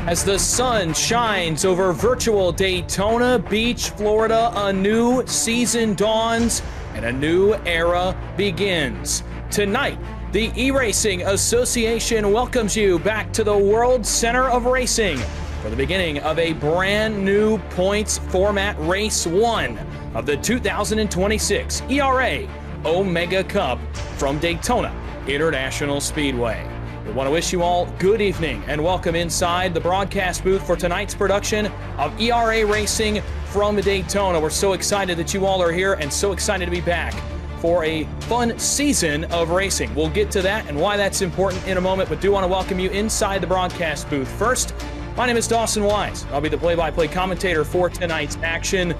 as the sun shines over virtual Daytona Beach, Florida. A new season dawns and a new era begins. Tonight, the eRacing Association welcomes you back to the World Center of Racing for the beginning of a brand new points format, Race 1 of the 2026 ERA Omega Cup from Daytona International Speedway. We want to wish you all good evening and welcome inside the broadcast booth for tonight's production of ERA Racing from Daytona. We're so excited that you all are here and so excited to be back for a fun season of racing. We'll get to that and why that's important in a moment, but do want to welcome you inside the broadcast booth. First, my name is Dawson Wise. I'll be the play-by-play commentator for tonight's action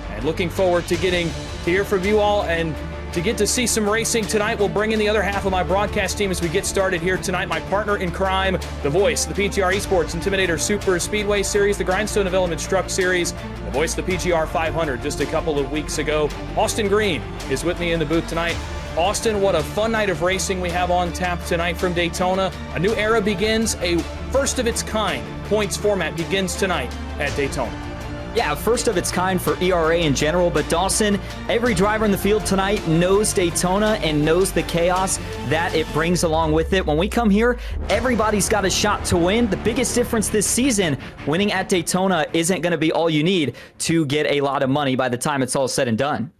and looking forward to getting to hear from you all and to get to see some racing tonight. We'll bring in the other half of my broadcast team as we get started here tonight. My partner in crime, the voice of the PGR Esports Intimidator Super Speedway Series, the Grindstone Development Truck Series, the voice of the PGR 500 just a couple of weeks ago. Austin Green is with me in the booth tonight. Austin, what a fun night of racing we have on tap tonight from Daytona. A new era begins, a first of its kind points format begins tonight at Daytona. Yeah, first of its kind for ERA in general, but Dawson, every driver in the field tonight knows Daytona and knows the chaos that it brings along with it. When we come here, everybody's got a shot to win. The biggest difference this season, winning at Daytona isn't going to be all you need to get a lot of money by the time it's all said and done.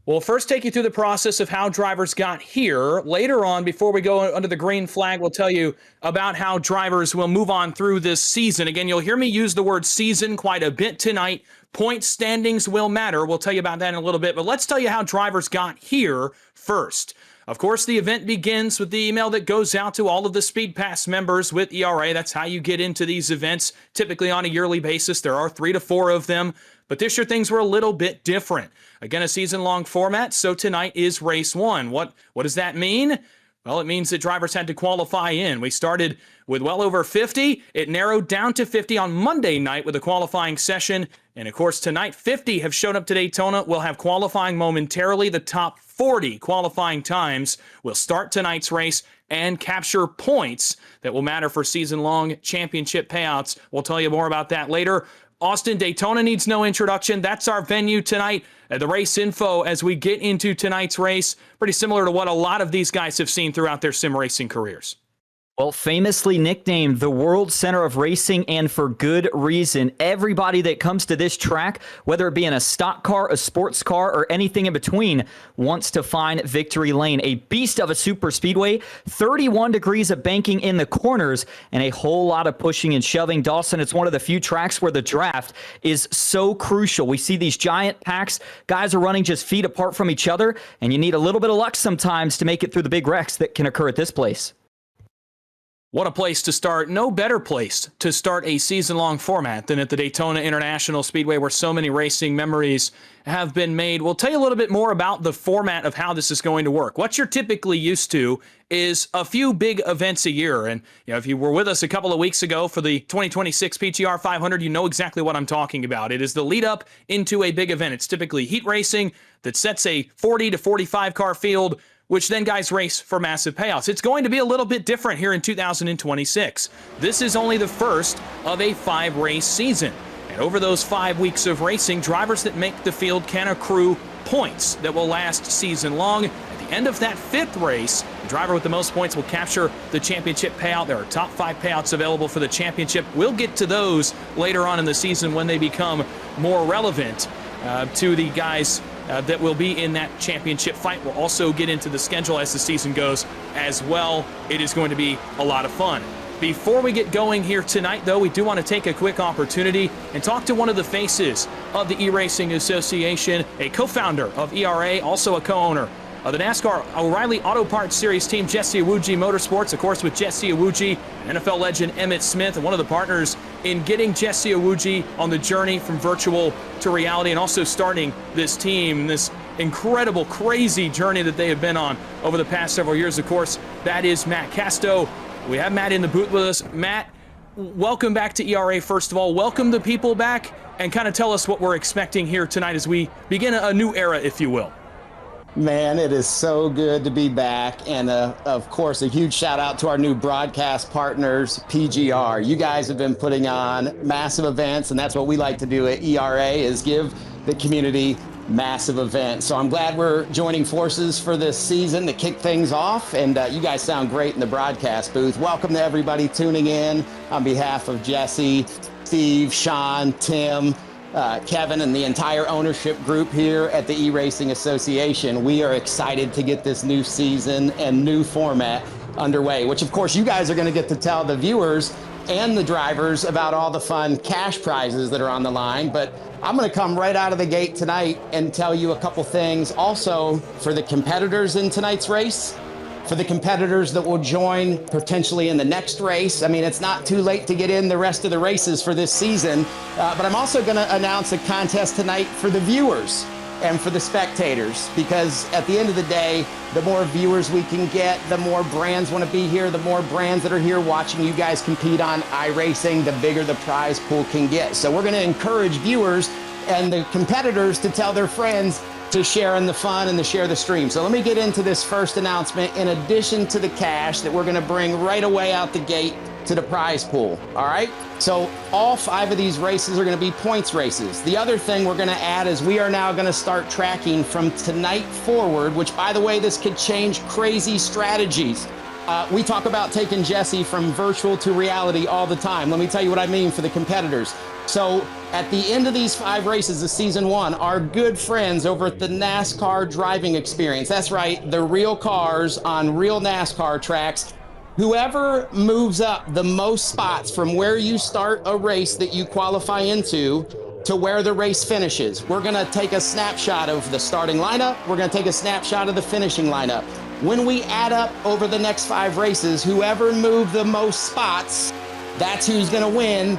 We'll first take you through the process of how drivers got here. Later on, before we go under the green flag, we'll tell you about how drivers will move on through this season. Again, you'll hear me use the word season quite a bit tonight. Point standings will matter. We'll tell you about that in a little bit, but let's tell you how drivers got here first. Of course, the event begins with the email that goes out to all of the Speed Pass members with ERA. That's how you get into these events, typically on a yearly basis. There are 3 to 4 of them, but this year things were a little bit different. Again, a season-long format, so tonight is Race 1. What does that mean? Well, it means that drivers had to qualify in. We started with well over 50. It narrowed down to 50 on Monday night with a qualifying session. And of course, tonight, 50 have shown up to Daytona. We'll have qualifying momentarily. The top 40 qualifying times will start tonight's race and capture points that will matter for season-long championship payouts. We'll tell you more about that later. Austin, Daytona needs no introduction. That's our venue tonight. The race info as we get into tonight's race, pretty similar to what a lot of these guys have seen throughout their sim racing careers. Well, famously nicknamed the World Center of Racing, and for good reason. Everybody that comes to this track, whether it be in a stock car, a sports car, or anything in between, wants to find victory lane. A beast of a super speedway, 31 degrees of banking in the corners, and a whole lot of pushing and shoving. Dawson, it's one of the few tracks where the draft is so crucial. We see these giant packs. Guys are running just feet apart from each other, and you need a little bit of luck sometimes to make it through the big wrecks that can occur at this place. What a place to start. No better place to start a season-long format than at the Daytona International Speedway, where so many racing memories have been made. We'll tell you a little bit more about the format of how this is going to work. What you're typically used to is a few big events a year. And if you were with us a couple of weeks ago for the 2026 PGR 500, you know exactly what I'm talking about. It is the lead up into a big event. It's typically heat racing that sets a 40 to 45 car field, which then guys race for massive payouts. It's going to be a little bit different here in 2026. This is only the first of a 5-race season. And over those 5 weeks of racing, drivers that make the field can accrue points that will last season long. At the end of that 5th race, the driver with the most points will capture the championship payout. There are top 5 payouts available for the championship. We'll get to those later on in the season when they become more relevant to the guys that will be in that championship fight. We'll also get into the schedule as the season goes as well. It is going to be a lot of fun. Before we get going here tonight, though, we do want to take a quick opportunity and talk to one of the faces of the eRacing Association, a co-founder of ERA, also a co-owner of the NASCAR O'Reilly Auto Parts Series team, Jesse Iwuji Motorsports, of course, with Jesse Iwuji, NFL legend Emmett Smith, and one of the partners in getting Jesse Iwuji on the journey from virtual to reality, and also starting this team, this incredible, crazy journey that they have been on over the past several years. Of course, that is Matt Casto. We have Matt in the booth with us. Matt, welcome back to ERA, first of all. Welcome the people back, and kind of tell us what we're expecting here tonight as we begin a new era, if you will. Man, it is so good to be back. And of course, a huge shout out to our new broadcast partners, PGR. You guys have been putting on massive events, and that's what we like to do at ERA is give the community massive events. So I'm glad we're joining forces for this season to kick things off. And you guys sound great in the broadcast booth. Welcome to everybody tuning in on behalf of Jesse, Steve, Sean, Tim, Kevin, and the entire ownership group here at the eRacing Association. We are excited to get this new season and new format underway, which of course you guys are going to get to tell the viewers and the drivers about all the fun cash prizes that are on the line. But I'm going to come right out of the gate tonight and tell you a couple things also for the competitors in tonight's race, for the competitors that will join potentially in the next race. I mean, it's not too late to get in the rest of the races for this season, but I'm also going to announce a contest tonight for the viewers and for the spectators, because at the end of the day, the more viewers we can get, the more brands want to be here, the more brands that are here watching you guys compete on iRacing, the bigger the prize pool can get. So we're going to encourage viewers and the competitors to tell their friends to share in the fun and to share the stream. So let me get into this first announcement in addition to the cash that we're going to bring right away out the gate to the prize pool. All right. So all 5 of these races are going to be points races. The other thing we're going to add is we are now going to start tracking from tonight forward, which by the way, this could change crazy strategies. We talk about taking Jesse from virtual to reality all the time. Let me tell you what I mean for the competitors. So at the end of these 5 races of season 1, our good friends over at the NASCAR driving experience, that's right, the real cars on real NASCAR tracks, whoever moves up the most spots from where you start a race that you qualify into to where the race finishes. We're going to take a snapshot of the starting lineup. We're going to take a snapshot of the finishing lineup. When we add up over the next 5 races, whoever moved the most spots, that's who's going to win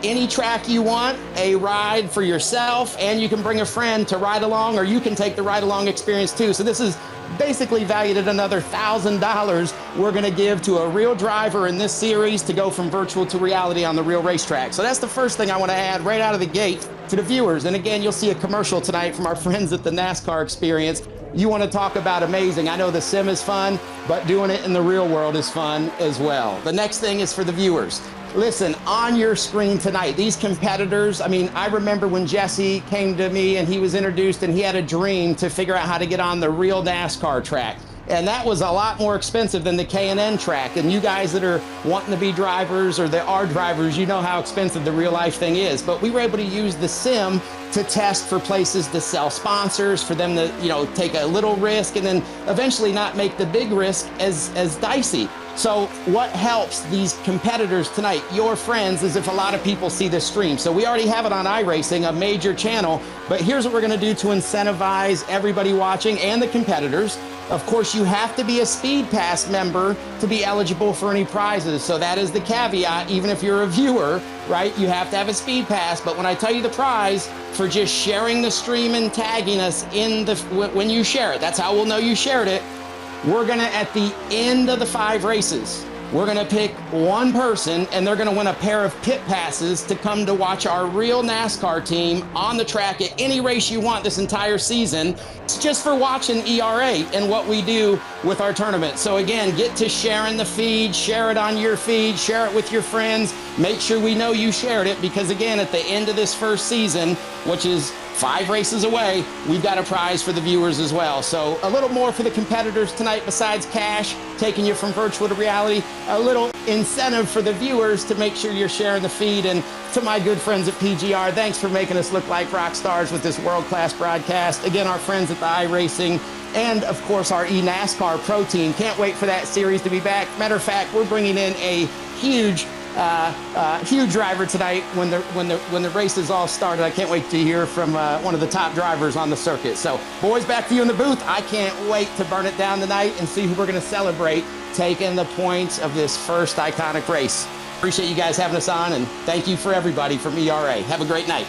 any track you want, a ride for yourself, and you can bring a friend to ride along, or you can take the ride along experience too. So this is basically valued at another $1,000 we're going to give to a real driver in this series to go from virtual to reality on the real racetrack. So that's the first thing I want to add right out of the gate to the viewers. And again, you'll see a commercial tonight from our friends at the NASCAR experience. You want to talk about amazing. I know the sim is fun, but doing it in the real world is fun as well. The next thing is for the viewers. Listen, on your screen tonight, these competitors, I mean, I remember when Jesse came to me and he was introduced and he had a dream to figure out how to get on the real NASCAR track. And that was a lot more expensive than the K&N track. And you guys that are wanting to be drivers or that are drivers, you know how expensive the real life thing is. But we were able to use the sim to test for places to sell sponsors, for them to, you know, take a little risk and then eventually not make the big risk as dicey. So what helps these competitors tonight, your friends, is if a lot of people see this stream. So we already have it on iRacing, a major channel, but here's what we're going to do to incentivize everybody watching and the competitors. Of course, you have to be a Speed Pass member to be eligible for any prizes. So that is the caveat. Even if you're a viewer, right, you have to have a Speed Pass. But when I tell you the prize for just sharing the stream and tagging us in the when you share it, that's how we'll know you shared it. We're going to, at the end of the 5 races, we're going to pick one person and they're going to win a pair of pit passes to come to watch our real NASCAR team on the track at any race you want this entire season. It's just for watching ERA and what we do with our tournament. So again, get to sharing the feed, share it on your feed, share it with your friends. Make sure we know you shared it, because again, at the end of this first season, which is 5 races away, we've got a prize for the viewers as well. So a little more for the competitors tonight besides cash, taking you from virtual to reality, a little incentive for the viewers to make sure you're sharing the feed. And to my good friends at PGR, thanks for making us look like rock stars with this world-class broadcast. Again, our friends at the iRacing, and of course our eNASCAR Pro Team. Can't wait for that series to be back. Matter of fact, we're bringing in a huge driver tonight when the races all started. I can't wait to hear from one of the top drivers on the circuit. So, boys, back to you in the booth. I can't wait to burn it down tonight and see who we're going to celebrate taking the points of this first iconic race. Appreciate you guys having us on, and thank you for everybody from ERA. Have a great night.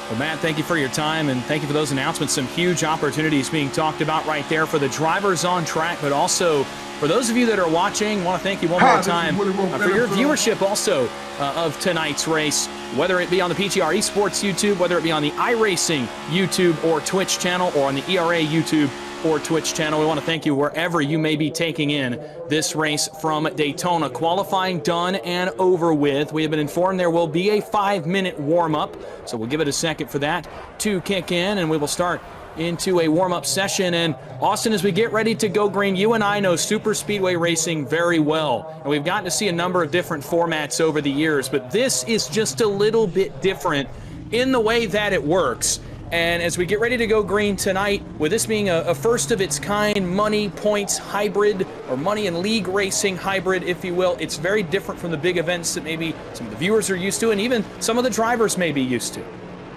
Well, Matt, thank you for your time, and thank you for those announcements. Some huge opportunities being talked about right there for the drivers on track, but also For those of you that are watching, I want to thank you one more time for your viewership also of tonight's race, whether it be on the PGR Esports YouTube, whether it be on the iRacing YouTube or Twitch channel, or on the ERA YouTube or Twitch channel. We want to thank you wherever you may be taking in this race from Daytona. Qualifying done and over with. We have been informed there will be a 5-minute warm-up, so we'll give it a second for that to kick in, and we will start into a warm-up session. And Austin, as we get ready to go green, you and I know super speedway racing very well, and we've gotten to see a number of different formats over the years, but this is just a little bit different in the way that it works. And as we get ready to go green tonight, with this being a first of its kind money points hybrid, or money and league racing hybrid, if you will, it's very different from the big events that maybe some of the viewers are used to, and even some of the drivers may be used to.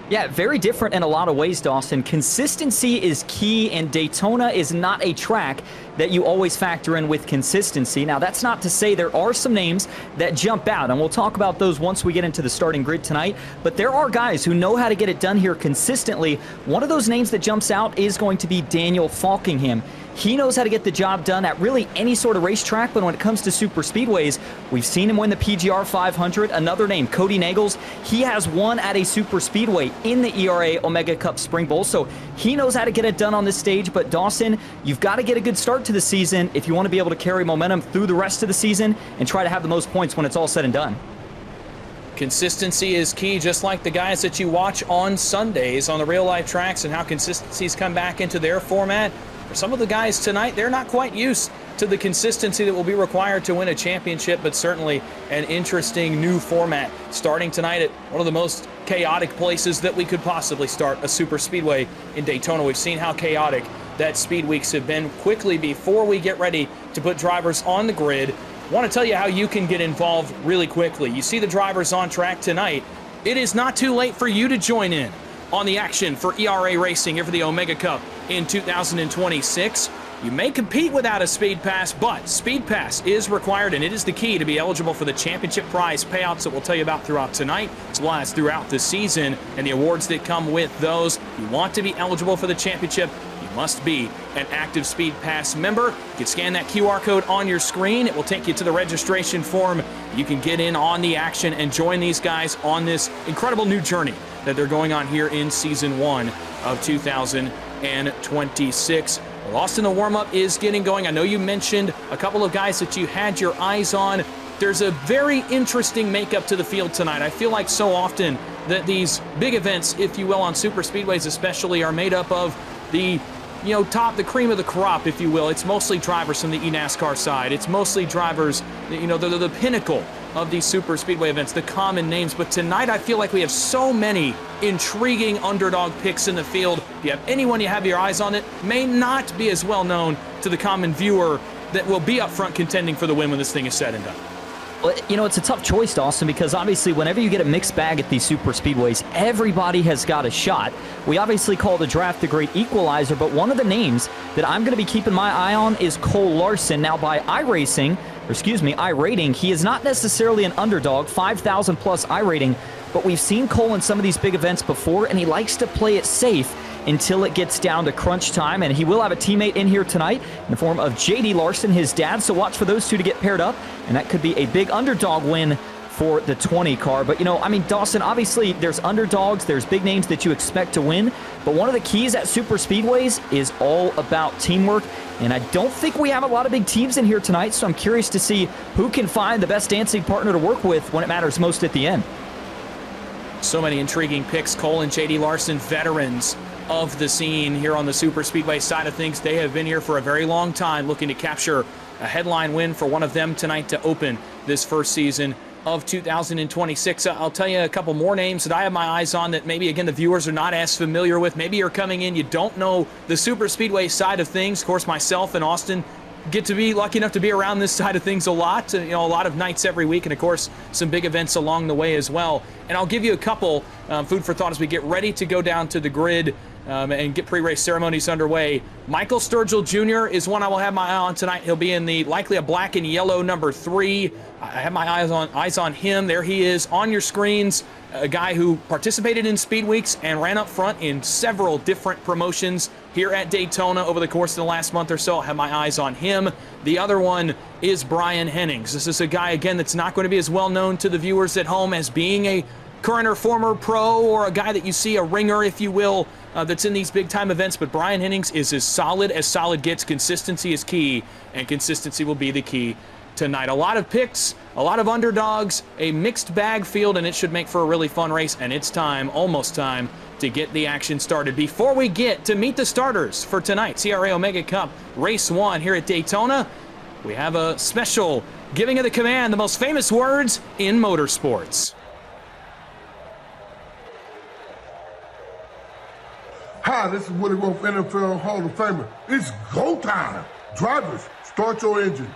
Yeah, very different in a lot of ways, Dawson. Consistency is key, and Daytona is not a track that you always factor in with consistency. Now, that's not to say there are some names that jump out, and we'll talk about those once we get into the starting grid tonight, but there are guys who know how to get it done here consistently. One of those names that jumps out is going to be Daniel Falkingham. He knows how to get the job done at really any sort of racetrack, but when it comes to super speedways, we've seen him win the PGR 500. Another name, Cody Nagels, he has won at a super speedway in the ERA Omega Cup Spring Bowl, so he knows how to get it done on this stage. But Dawson, you've got to get a good start to the season if you want to be able to carry momentum through the rest of the season and try to have the most points when it's all said and done. Consistency is key, just like the guys that you watch on Sundays on the real-life tracks and how consistencies come back into their format. For some of the guys tonight, they're not quite used to the consistency that will be required to win a championship, but certainly an interesting new format starting tonight at one of the most chaotic places that we could possibly start a super speedway in Daytona. We've seen how chaotic that speed weeks have been. Quickly, before we get ready to put drivers on the grid, I want to tell you how you can get involved really quickly. You see the drivers on track tonight. It is not too late for you to join in on the action for ERA Racing here for the Omega Cup in 2026. You may compete without a Speed Pass, but Speed Pass is required, and it is the key to be eligible for the championship prize payouts that we'll tell you about throughout tonight, as well as throughout the season, and the awards that come with those. You want to be eligible for the championship, you must be an active Speed Pass member. You can scan that QR code on your screen. It will take you to the registration form. You can get in on the action and join these guys on this incredible new journey that they're going on here in Season 1 of 2026. Well, Austin, the warm-up is getting going. I know you mentioned a couple of guys that you had your eyes on. There's a very interesting makeup to the field tonight. I feel like so often that these big events, if you will, on super speedways especially, are made up of the the cream of the crop, if you will. It's mostly drivers from the eNASCAR side. It's mostly drivers, the pinnacle of these super speedway events, the common names. But tonight I feel like we have so many intriguing underdog picks in the field. If you have anyone you have your eyes on that may not be as well known to the common viewer that will be up front contending for the win when this thing is said and done. Well, it's a tough choice, Dawson, because obviously whenever you get a mixed bag at these super speedways, everybody has got a shot. We obviously call the draft the great equalizer, but one of the names that I'm going to be keeping my eye on is Cole Larson. Now, by iRating, he is not necessarily an underdog, 5,000 plus iRating, but we've seen Cole in some of these big events before, and he likes to play it safe until it gets down to crunch time, and he will have a teammate in here tonight in the form of JD Larson, his dad, so watch for those two to get paired up, and that could be a big underdog win for the 20 car. But, Dawson, obviously there's underdogs, there's big names that you expect to win, but one of the keys at super speedways is all about teamwork, and I don't think we have a lot of big teams in here tonight, so I'm curious to see who can find the best dancing partner to work with when it matters most at the end. So many intriguing picks. Cole and JD Larson, veterans of the scene here on the super speedway side of things. They have been here for a very long time, looking to capture a headline win for one of them tonight to open this first season of 2026. I'll tell you a couple more names that I have my eyes on that maybe, again, the viewers are not as familiar with. Maybe you're coming in, you don't know the super speedway side of things. Of course, myself and Austin get to be lucky enough to be around this side of things a lot, a lot of nights every week, and of course some big events along the way as well. And I'll give you a couple food for thought as we get ready to go down to the grid and get pre-race ceremonies underway. Michael Sturgill Jr. is one I will have my eye on tonight. He'll be in the likely a black and yellow number 3. I have my eyes on him. There he is on your screens. A guy who participated in Speed Weeks and ran up front in several different promotions here at Daytona over the course of the last month or so. I have my eyes on him. The other one is Brian Hennings. This is a guy, again, that's not going to be as well known to the viewers at home as being a current or former pro, or a guy that you see, a ringer, if you will, that's in these big-time events. But Brian Hennings is as solid gets. Consistency is key, and consistency will be the key tonight. A lot of picks, a lot of underdogs, a mixed bag field, and it should make for a really fun race. And it's time, almost time, to get the action started. Before we get to meet the starters for tonight's eRA Omega Cup Race 1 here at Daytona, we have a special giving of the command, the most famous words in motorsports. Hi, this is Willie Rofe, NFL Hall of Famer. It's go time. Drivers, start your engine.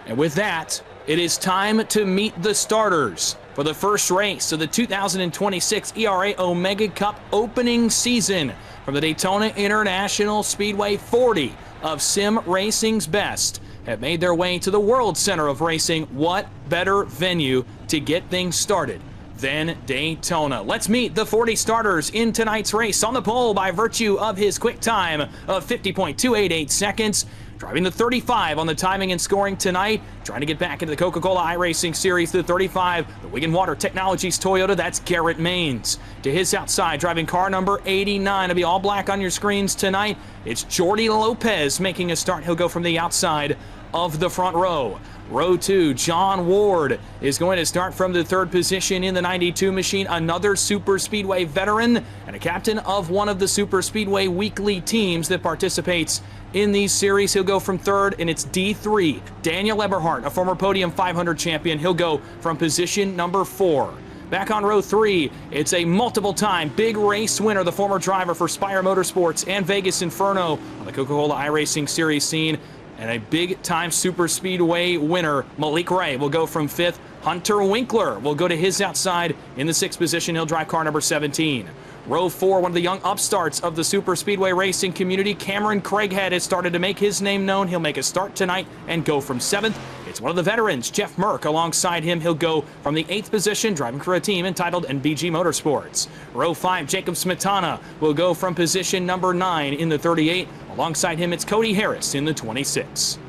And with that, it is time to meet the starters for the first race of the 2026 eRA Omega Cup opening season from the Daytona International Speedway. 40 of sim racing's best have made their way to the World Center of Racing. What better venue to get things started than Daytona? Let's meet the 40 starters in tonight's race. On the pole by virtue of his quick time of 50.288 seconds. Driving the 35 on the timing and scoring tonight. Trying to get back into the Coca-Cola iRacing Series, the 35, the Wigan Water Technologies Toyota, that's Garrett Maines. To his outside, driving car number 89. It'll be all black on your screens tonight. It's Jordy Lopez making a start. He'll go from the outside of the front row. Row 2, John Ward is going to start from the third position in the 92 machine. Another Super Speedway veteran and a captain of one of the Super Speedway weekly teams that participates in these series. He'll go from third, and it's D3. Daniel Eberhardt, a former Podium 500 champion. He'll go from position number 4. Back on row 3, it's a multiple-time big race winner, the former driver for Spire Motorsports and Vegas Inferno on the Coca-Cola iRacing Series scene. And a big-time Super Speedway winner, Malik Ray, will go from 5th. Hunter Winkler will go to his outside in the 6th position. He'll drive car number 17. Row 4, one of the young upstarts of the Super Speedway racing community, Cameron Craighead, has started to make his name known. He'll make a start tonight and go from 7th. It's one of the veterans, Jeff Merck, alongside him. He'll go from the 8th position, driving for a team entitled NBG Motorsports. Row 5, Jacob Smetana will go from position number 9 in the 38. Alongside him, it's Cody Harris in the 26.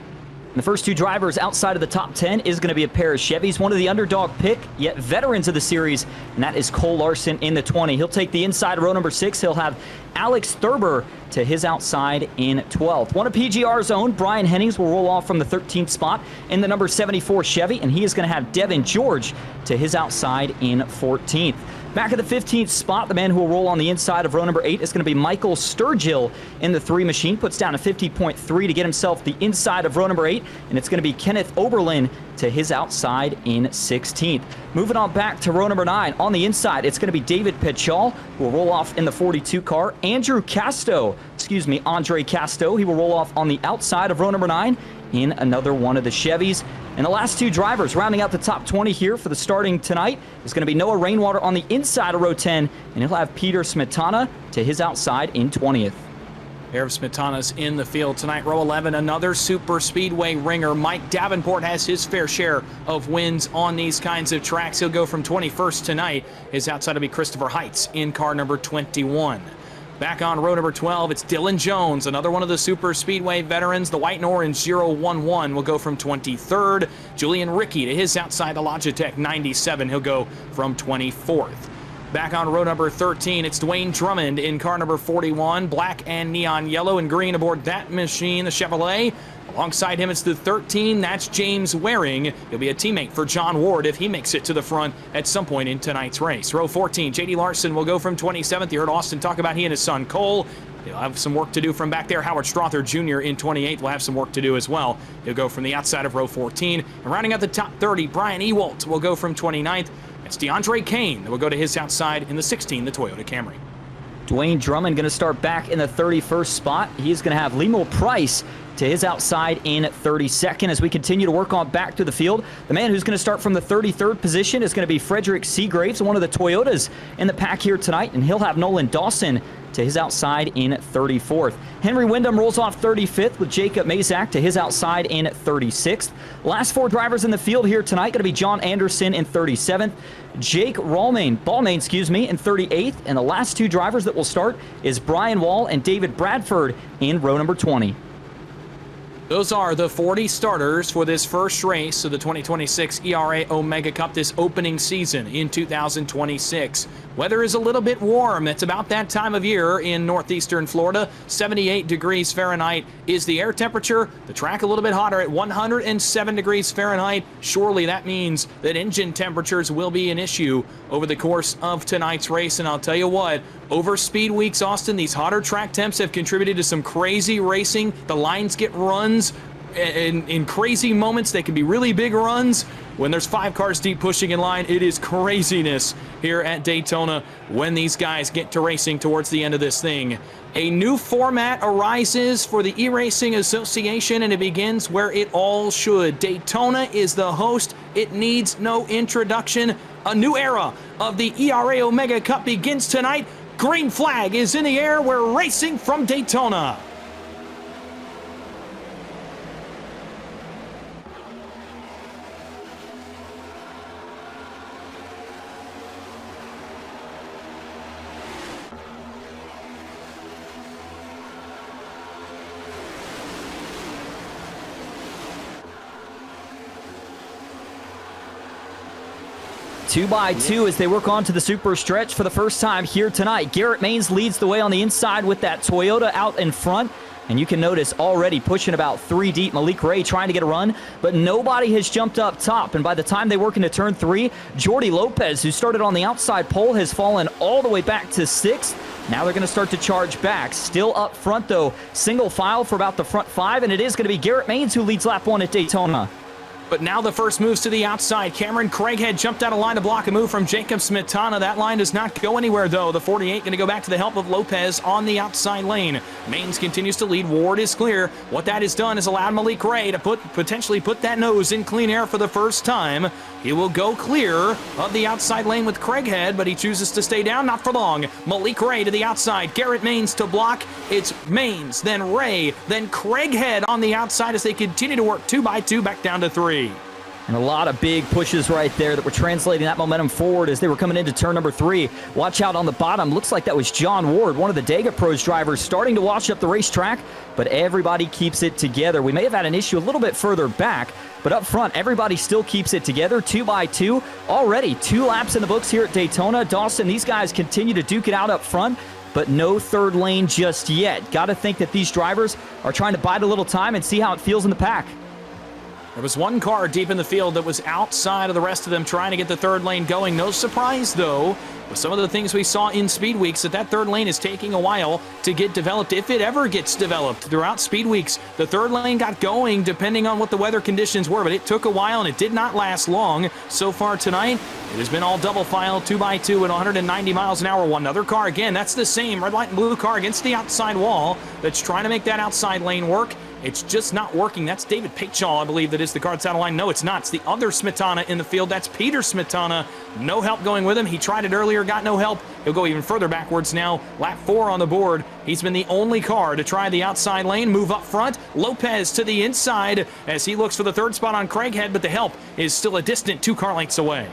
The first two drivers outside of the top 10 is going to be a pair of Chevys, one of the underdog pick, yet veterans of the series, and that is Cole Larson in the 20. He'll take the inside of row number 6. He'll have Alex Thurber to his outside in 12th. One of PGR's own, Brian Hennings, will roll off from the 13th spot in the number 74 Chevy, and he is going to have Devin George to his outside in 14th. Back at the 15th spot, the man who will roll on the inside of row number 8 is going to be Michael Sturgill in the 3 machine. Puts down a 50.3 to get himself the inside of row number 8, and it's going to be Kenneth Oberlin to his outside in 16th. Moving on back to row number 9, on the inside, it's going to be David Pechal, who will roll off in the 42 car. Andre Casto, he will roll off on the outside of row number 9 in another one of the Chevys. And the last two drivers rounding out the top 20 here for the starting tonight is going to be Noah Rainwater on the inside of row 10, and he'll have Peter Smetana to his outside in 20th. Pair of Smetanas in the field tonight. Row 11, another Super Speedway ringer. Mike Davenport has his fair share of wins on these kinds of tracks. He'll go from 21st tonight. His outside will be Christopher Heights in car number 21. Back on row number 12, it's Dylan Jones, another one of the Super Speedway veterans. The white and orange 011 will go from 23rd. Julian Rickey to his outside, the Logitech 97. He'll go from 24th. Back on row number 13, it's Dwayne Drummond in car number 41. Black and neon yellow and green aboard that machine, the Chevrolet. Alongside him, it's the 13. That's James Waring. He'll be a teammate for John Ward if he makes it to the front at some point in tonight's race. Row 14, J.D. Larson will go from 27th. You heard Austin talk about he and his son Cole. He'll have some work to do from back there. Howard Strother Jr. in 28th will have some work to do as well. He'll go from the outside of row 14. And rounding out the top 30, Brian Ewalt will go from 29th. It's DeAndre Kane that will go to his outside in the 16, the Toyota Camry. Dwayne Drummond going to start back in the 31st spot. He's going to have Limo Price to his outside in 32nd. As we continue to work on back to the field, the man who's going to start from the 33rd position is going to be Frederick Seagraves, one of the Toyotas in the pack here tonight, and he'll have Nolan Dawson to his outside in 34th. Henry Wyndham rolls off 35th with Jacob Mazak to his outside in 36th. Last 4 drivers in the field here tonight going to be John Anderson in 37th, Jake Balmain, in 38th, and the last 2 drivers that will start is Brian Wall and David Bradford in row number 20. Those are the 40 starters for this first race of the 2026 ERA Omega Cup this opening season in 2026. Weather is a little bit warm. It's about that time of year in northeastern Florida. 78 degrees Fahrenheit is the air temperature. The track a little bit hotter at 107 degrees Fahrenheit. Surely that means that engine temperatures will be an issue over the course of tonight's race. And I'll tell you what, over speed weeks, Austin, these hotter track temps have contributed to some crazy racing. The lines get runs in crazy moments. They can be really big runs. When there's 5 cars deep pushing in line, it is craziness here at Daytona when these guys get to racing towards the end of this thing. A new format arises for the eRacing Association, and it begins where it all should. Daytona is the host. It needs no introduction. A new era of the ERA Omega Cup begins tonight. Green flag is in the air. We're racing from Daytona. Two by two as they work on to the super stretch for the first time here tonight. Garrett Maines leads the way on the inside with that Toyota out in front. And you can notice already pushing about 3 deep, Malik Ray trying to get a run, but nobody has jumped up top. And by the time they work into turn 3, Jordy Lopez, who started on the outside pole, has fallen all the way back to 6th. Now they're going to start to charge back. Still up front, though, single file for about the front 5, and it is going to be Garrett Maines who leads lap 1 at Daytona. But now the first moves to the outside. Cameron Craighead jumped out of line to block a move from Jacob Smetana. That line does not go anywhere, though. The 48 going to go back to the help of Lopez on the outside lane. Maines continues to lead. Ward is clear. What that has done is allowed Malik Ray to potentially put that nose in clean air for the first time. He will go clear of the outside lane with Craighead, but he chooses to stay down. Not for long. Malik Ray to the outside. Garrett Maines to block. It's Maines, then Ray, then Craighead on the outside as they continue to work 2 by 2 back down to 3. And a lot of big pushes right there that were translating that momentum forward as they were coming into turn number 3. Watch out on the bottom. Looks like that was John Ward, one of the Dega Pros drivers, starting to wash up the racetrack, but everybody keeps it together. We may have had an issue a little bit further back, but up front, everybody still keeps it together. 2 by 2. Already 2 laps in the books here at Daytona. Dawson, these guys continue to duke it out up front, but no third lane just yet. Got to think that these drivers are trying to bide a little time and see how it feels in the pack. There was one car deep in the field that was outside of the rest of them trying to get the third lane going. No surprise, though, with some of the things we saw in Speed Weeks, that third lane is taking a while to get developed, if it ever gets developed. Throughout Speed Weeks, the third lane got going depending on what the weather conditions were, but it took a while and it did not last long. So far tonight, it has been all double file, 2 by 2 at 190 miles an hour. One other car, again, that's the same red, white, and blue car against the outside wall that's trying to make that outside lane work. It's just not working. That's David Pachaw, I believe, that is the car that's out of line. No, it's not. It's the other Smetana in the field. That's Peter Smetana. No help going with him. He tried it earlier, got no help. He'll go even further backwards now. Lap 4 on the board. He's been the only car to try the outside lane, move up front. Lopez to the inside as he looks for the third spot on Craighead, but the help is still a distant 2 car lengths away.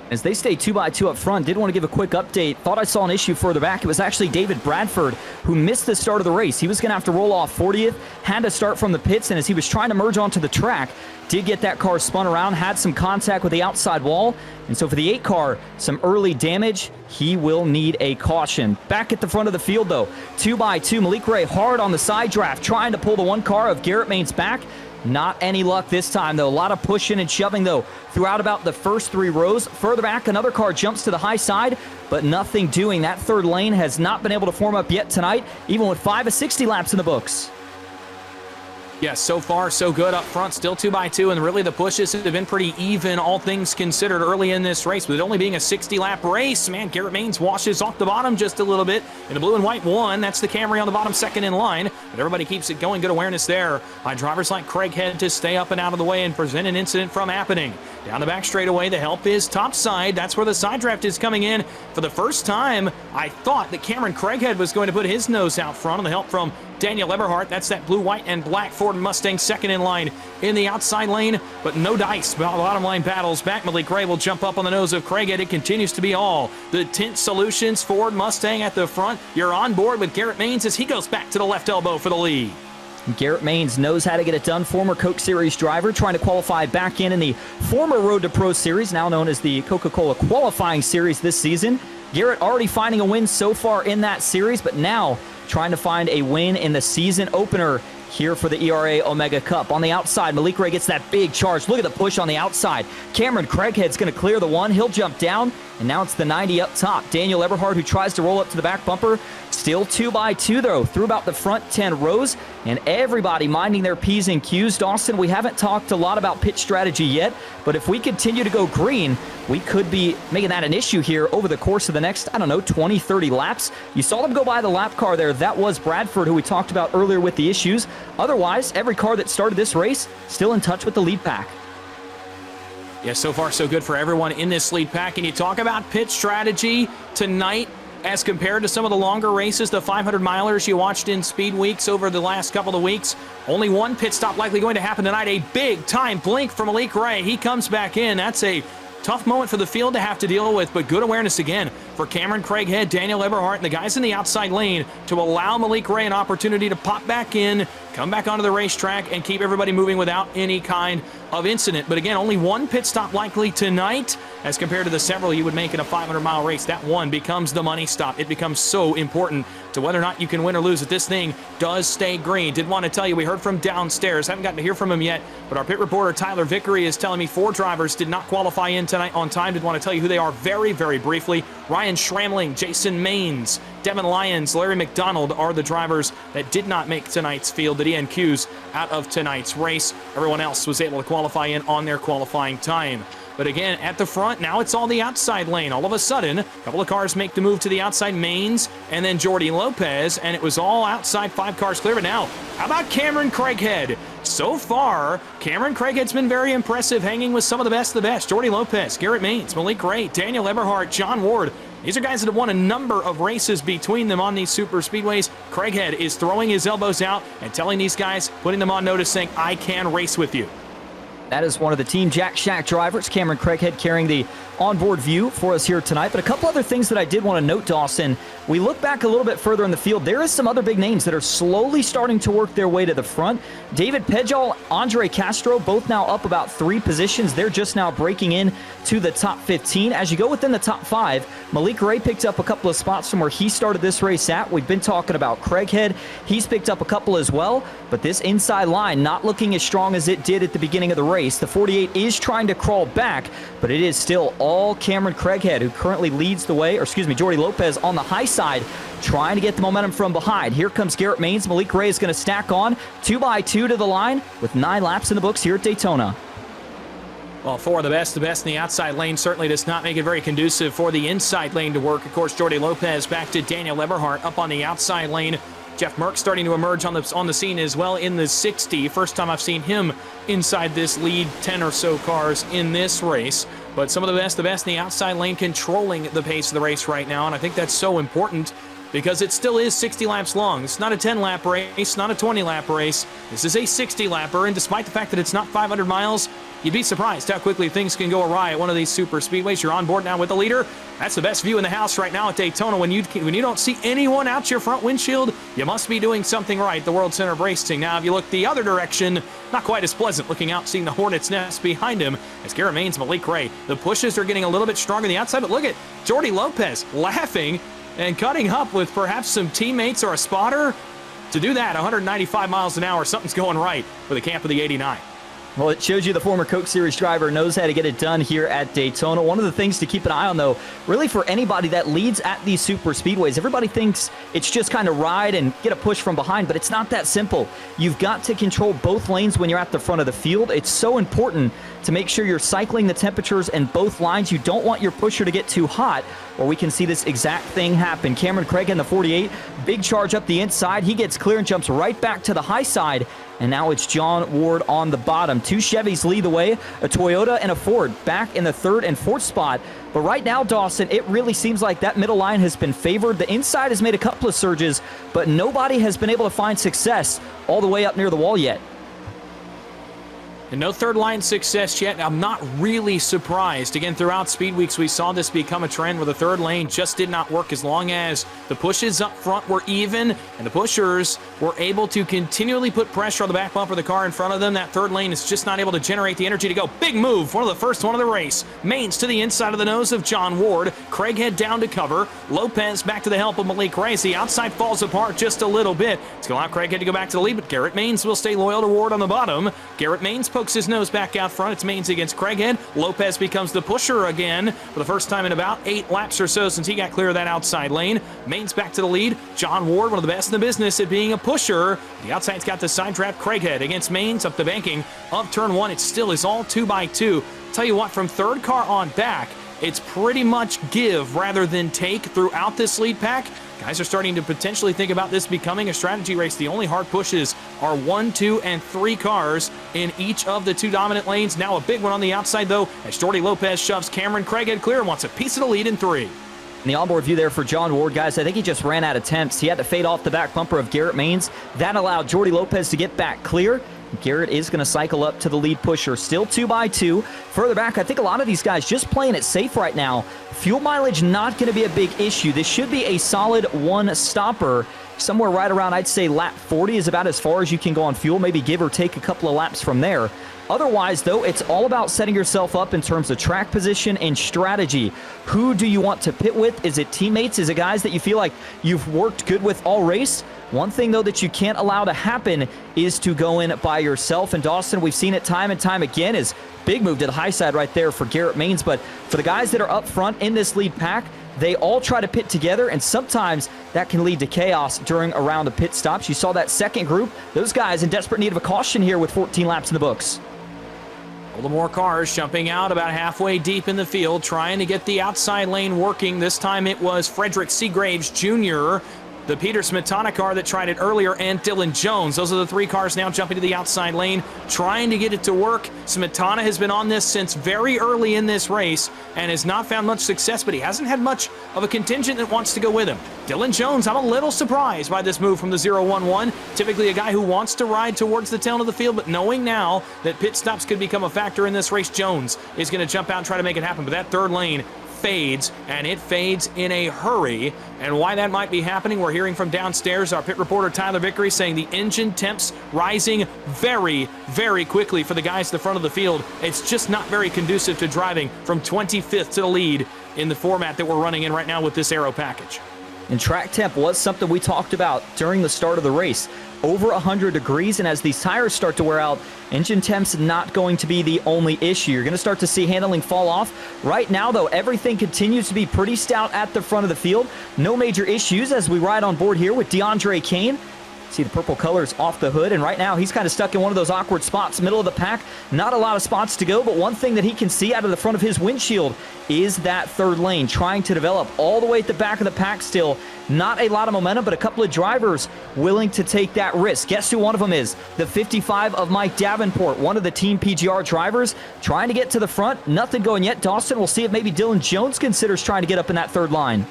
As they stay 2 by 2 up front, did want to give a quick update. Thought I saw an issue further back. It was actually David Bradford who missed the start of the race. He was going to have to roll off 40th, had to start from the pits, and as he was trying to merge onto the track, did get that car spun around, had some contact with the outside wall, and so for the 8 car, some early damage. He will need a caution. Back at the front of the field, though, 2 by 2, Malik Ray hard on the side draft, trying to pull the 1 car of Garrett Maines back. Not any luck this time, though. A lot of pushing and shoving, though, throughout about the first 3 rows. Further back, another car jumps to the high side, but nothing doing. That third lane has not been able to form up yet tonight, even with 5 of 60 laps in the books. Yes, so far so good up front, still 2 by 2, and really the pushes have been pretty even, all things considered, early in this race. With it only being a 60-lap race, man, Garrett Maines washes off the bottom just a little bit in the blue and white 1. That's the Camry on the bottom, second in line. but everybody keeps it going. Good awareness there by drivers like Craighead to stay up and out of the way and prevent an incident from happening. Down the back straightaway, the help is topside. That's where the side draft is coming in. For the first time, I thought that Cameron Craighead was going to put his nose out front on the help from Daniel Eberhardt. That's that blue, white, and black Ford Mustang second in line in the outside lane, but no dice. Bottom line battles back. Malik Ray will jump up on the nose of Craighead. It continues to be all the Tint Solutions Ford Mustang at the front. You're on board with Garrett Maines as he goes back to the left elbow for the lead. Garrett Maines knows how to get it done. Former Coke Series driver trying to qualify back in the former Road to Pro Series, now known as the Coca-Cola Qualifying Series this season. Garrett already finding a win so far in that series, but now trying to find a win in the season opener here for the ERA Omega Cup. On the outside, Malik Ray gets that big charge. Look at the push on the outside. Cameron Craighead's going to clear the one. He'll jump down, and now it's the 90 up top. Daniel Eberhardt, who tries to roll up to the back bumper, still 2x2 though, through about the front 10 rows, and everybody minding their P's and Q's. Dawson, we haven't talked a lot about pit strategy yet, but if we continue to go green, we could be making that an issue here over the course of the next, 20, 30 laps. You saw them go by the lap car there. That was Bradford, who we talked about earlier with the issues. Otherwise, every car that started this race still in touch with the lead pack. Yeah, so far so good for everyone in this lead pack. And you talk about pit strategy tonight as compared to some of the longer races, the 500 milers you watched in Speed Weeks over the last couple of weeks. Only one pit stop likely going to happen tonight. A big time blink from Malik Ray. He comes back in. That's a tough moment for the field to have to deal with, but good awareness again for Cameron Craighead, Daniel Eberhardt, and the guys in the outside lane to allow Malik Ray an opportunity to pop back in, come back onto the racetrack, and keep everybody moving without any kind of incident. But again, only one pit stop likely tonight as compared to the several you would make in a 500-mile race. That one becomes the money stop. It becomes so important to whether or not you can win or lose if this thing does stay green. Did want to tell you, we heard from downstairs. Haven't gotten to hear from him yet, but our pit reporter Tyler Vickery is telling me 4 drivers did not qualify in tonight on time. Did want to tell you who they are very, very briefly. Ryan Schramling, Jason Maines, Devin Lyons, Larry McDonald are the drivers that did not make tonight's field, the DNQs out of tonight's race. Everyone else was able to qualify in on their qualifying time. But again, at the front, now it's all the outside lane. All of a sudden, a couple of cars make the move to the outside, Maines and then Jordy Lopez, and it was all outside, 5 cars clear. But now, how about Cameron Craighead? So far, Cameron Craighead's been very impressive, hanging with some of the best. Jordy Lopez, Garrett Maines, Malik Ray, Daniel Eberhardt, John Ward. These are guys that have won a number of races between them on these super speedways. Craighead is throwing his elbows out and telling these guys, putting them on notice, saying, I can race with you. That is one of the Team Jack Shack drivers, Cameron Craighead, carrying the onboard view for us here tonight. But a couple other things that I did want to note, Dawson. We look back a little bit further in the field. There is some other big names that are slowly starting to work their way to the front. David Pejol, Andre Castro, both now up about 3 positions. They're just now breaking in to the top 15. As you go within the top 5, Malik Ray picked up a couple of spots from where he started this race at. We've been talking about Craighead. He's picked up a couple as well. But this inside line not looking as strong as it did at the beginning of the race. The 48 is trying to crawl back, but it is still all Cameron Craighead, who currently leads the way, Jordy Lopez on the high side, trying to get the momentum from behind. Here comes Garrett Maines. Malik Ray is going to stack on 2x2 to the line with 9 laps in the books here at Daytona. Well, 4 of the best in the outside lane certainly does not make it very conducive for the inside lane to work. Of course, Jordy Lopez back to Daniel Eberhardt up on the outside lane. Jeff Merck starting to emerge on the scene as well in the 60. First time I've seen him inside this lead 10 or so cars in this race. But some of the best in the outside lane controlling the pace of the race right now. And I think that's so important because it still is 60 laps long. It's not a 10-lap race, not a 20-lap race. This is a 60-lapper, and despite the fact that it's not 500 miles, you'd be surprised how quickly things can go awry at one of these super speedways. You're on board now with the leader. That's the best view in the house right now at Daytona. When you don't see anyone out your front windshield, you must be doing something right, the World Center of Racing. Now, if you look the other direction, not quite as pleasant looking out, seeing the Hornet's Nest behind him as Garrett Maines, Malik Ray. The pushes are getting a little bit stronger on the outside, but look at Jordy Lopez laughing and cutting up with perhaps some teammates or a spotter. To do that, 195 miles an hour, something's going right for the camp of the 89. Well, it shows you the former Coke Series driver knows how to get it done here at Daytona. One of the things to keep an eye on, though, really for anybody that leads at these super speedways, everybody thinks it's just kind of ride and get a push from behind, but it's not that simple. You've got to control both lanes when you're at the front of the field. It's so important to make sure you're cycling the temperatures in both lines. You don't want your pusher to get too hot, or we can see this exact thing happen. Cameron Craig in the 48, big charge up the inside. He gets clear and jumps right back to the high side. And now it's John Ward on the bottom. Two Chevys lead the way, a Toyota and a Ford back in the third and fourth spot. But right now, Dawson, it really seems like that middle line has been favored. The inside has made a couple of surges, but nobody has been able to find success all the way up near the wall yet. And no third line success yet. I'm not really surprised. Again, throughout Speed Weeks, we saw this become a trend where the third lane just did not work as long as the pushes up front were even and the pushers were able to continually put pressure on the back bumper of the car in front of them. That third lane is just not able to generate the energy to go. Big move, one of the first one of the race. Mains to the inside of the nose of John Ward. Craighead down to cover. Lopez back to the help of Malik Racy. Outside falls apart just a little bit. It's going to allow Craighead to go back to the lead, but Garrett Mains will stay loyal to Ward on the bottom. Garrett Mains pokes his nose back out front. It's Mains against Craighead. Lopez becomes the pusher again for the first time in about 8 laps or so since he got clear of that outside lane. Mains back to the lead. John Ward, one of the best in the business at being a pusher. The outside's got the side trap. Craighead against Mains up the banking of turn 1. It still is all 2x2. Tell you what, from third car on back, it's pretty much give rather than take throughout this lead pack. Guys are starting to potentially think about this becoming a strategy race. The only hard pushes are 1, 2, and 3 cars in each of the 2 dominant lanes. Now a big one on the outside, though, as Jordy Lopez shoves Cameron Craighead clear and wants a piece of the lead in 3. In the onboard view there for John Ward, guys, I think he just ran out of temps. He had to fade off the back bumper of Garrett Mains. That allowed Jordy Lopez to get back clear. Garrett is going to cycle up to the lead pusher. Still 2x2. Further back, I think a lot of these guys just playing it safe right now. Fuel mileage not going to be a big issue. This should be a solid one stopper. Somewhere right around, I'd say lap 40 is about as far as you can go on fuel. Maybe give or take a couple of laps from there. Otherwise, though, it's all about setting yourself up in terms of track position and strategy. Who do you want to pit with? Is it teammates? Is it guys that you feel like you've worked good with all race? One thing, though, that you can't allow to happen is to go in by yourself. And Dawson, we've seen it time and time again, is big move to the high side right there for Garrett Mains. But for the guys that are up front in this lead pack, they all try to pit together, and sometimes that can lead to chaos during a round of pit stops. You saw that second group. Those guys in desperate need of a caution here with 14 laps in the books. A little more cars jumping out about halfway deep in the field, trying to get the outside lane working. This time it was Frederick Seagraves Jr., the Peter Smetana car that tried it earlier, and Dylan Jones. Those are the 3 cars now jumping to the outside lane, trying to get it to work. Smetana has been on this since very early in this race and has not found much success, but he hasn't had much of a contingent that wants to go with him. Dylan Jones, I'm a little surprised by this move from the 0-1-1. Typically a guy who wants to ride towards the tail of the field, but knowing now that pit stops could become a factor in this race, Jones is going to jump out and try to make it happen. But that third lane fades, and it fades in a hurry. And why that might be happening, we're hearing from downstairs. Our pit reporter Tyler Vickery saying the engine temps rising very, very quickly for the guys at the front of the field. It's just not very conducive to driving from 25th to the lead in the format that we're running in right now with this aero package. And track temp was something we talked about during the start of the race. Over 100 degrees, and as these tires start to wear out, engine temps not going to be the only issue. You're going to start to see handling fall off. Right now, though, everything continues to be pretty stout at the front of the field. No major issues as we ride on board here with DeAndre Kane. See the purple colors off the hood, and right now he's kind of stuck in one of those awkward spots, middle of the pack. Not a lot of spots to go, but one thing that he can see out of the front of his windshield is that third lane, trying to develop all the way at the back of the pack still. Not a lot of momentum, but a couple of drivers willing to take that risk. Guess who one of them is? The 55 of Mike Davenport, one of the Team PGR drivers, trying to get to the front. Nothing going yet. Dawson, we'll see if maybe Dylan Jones considers trying to get up in that third line.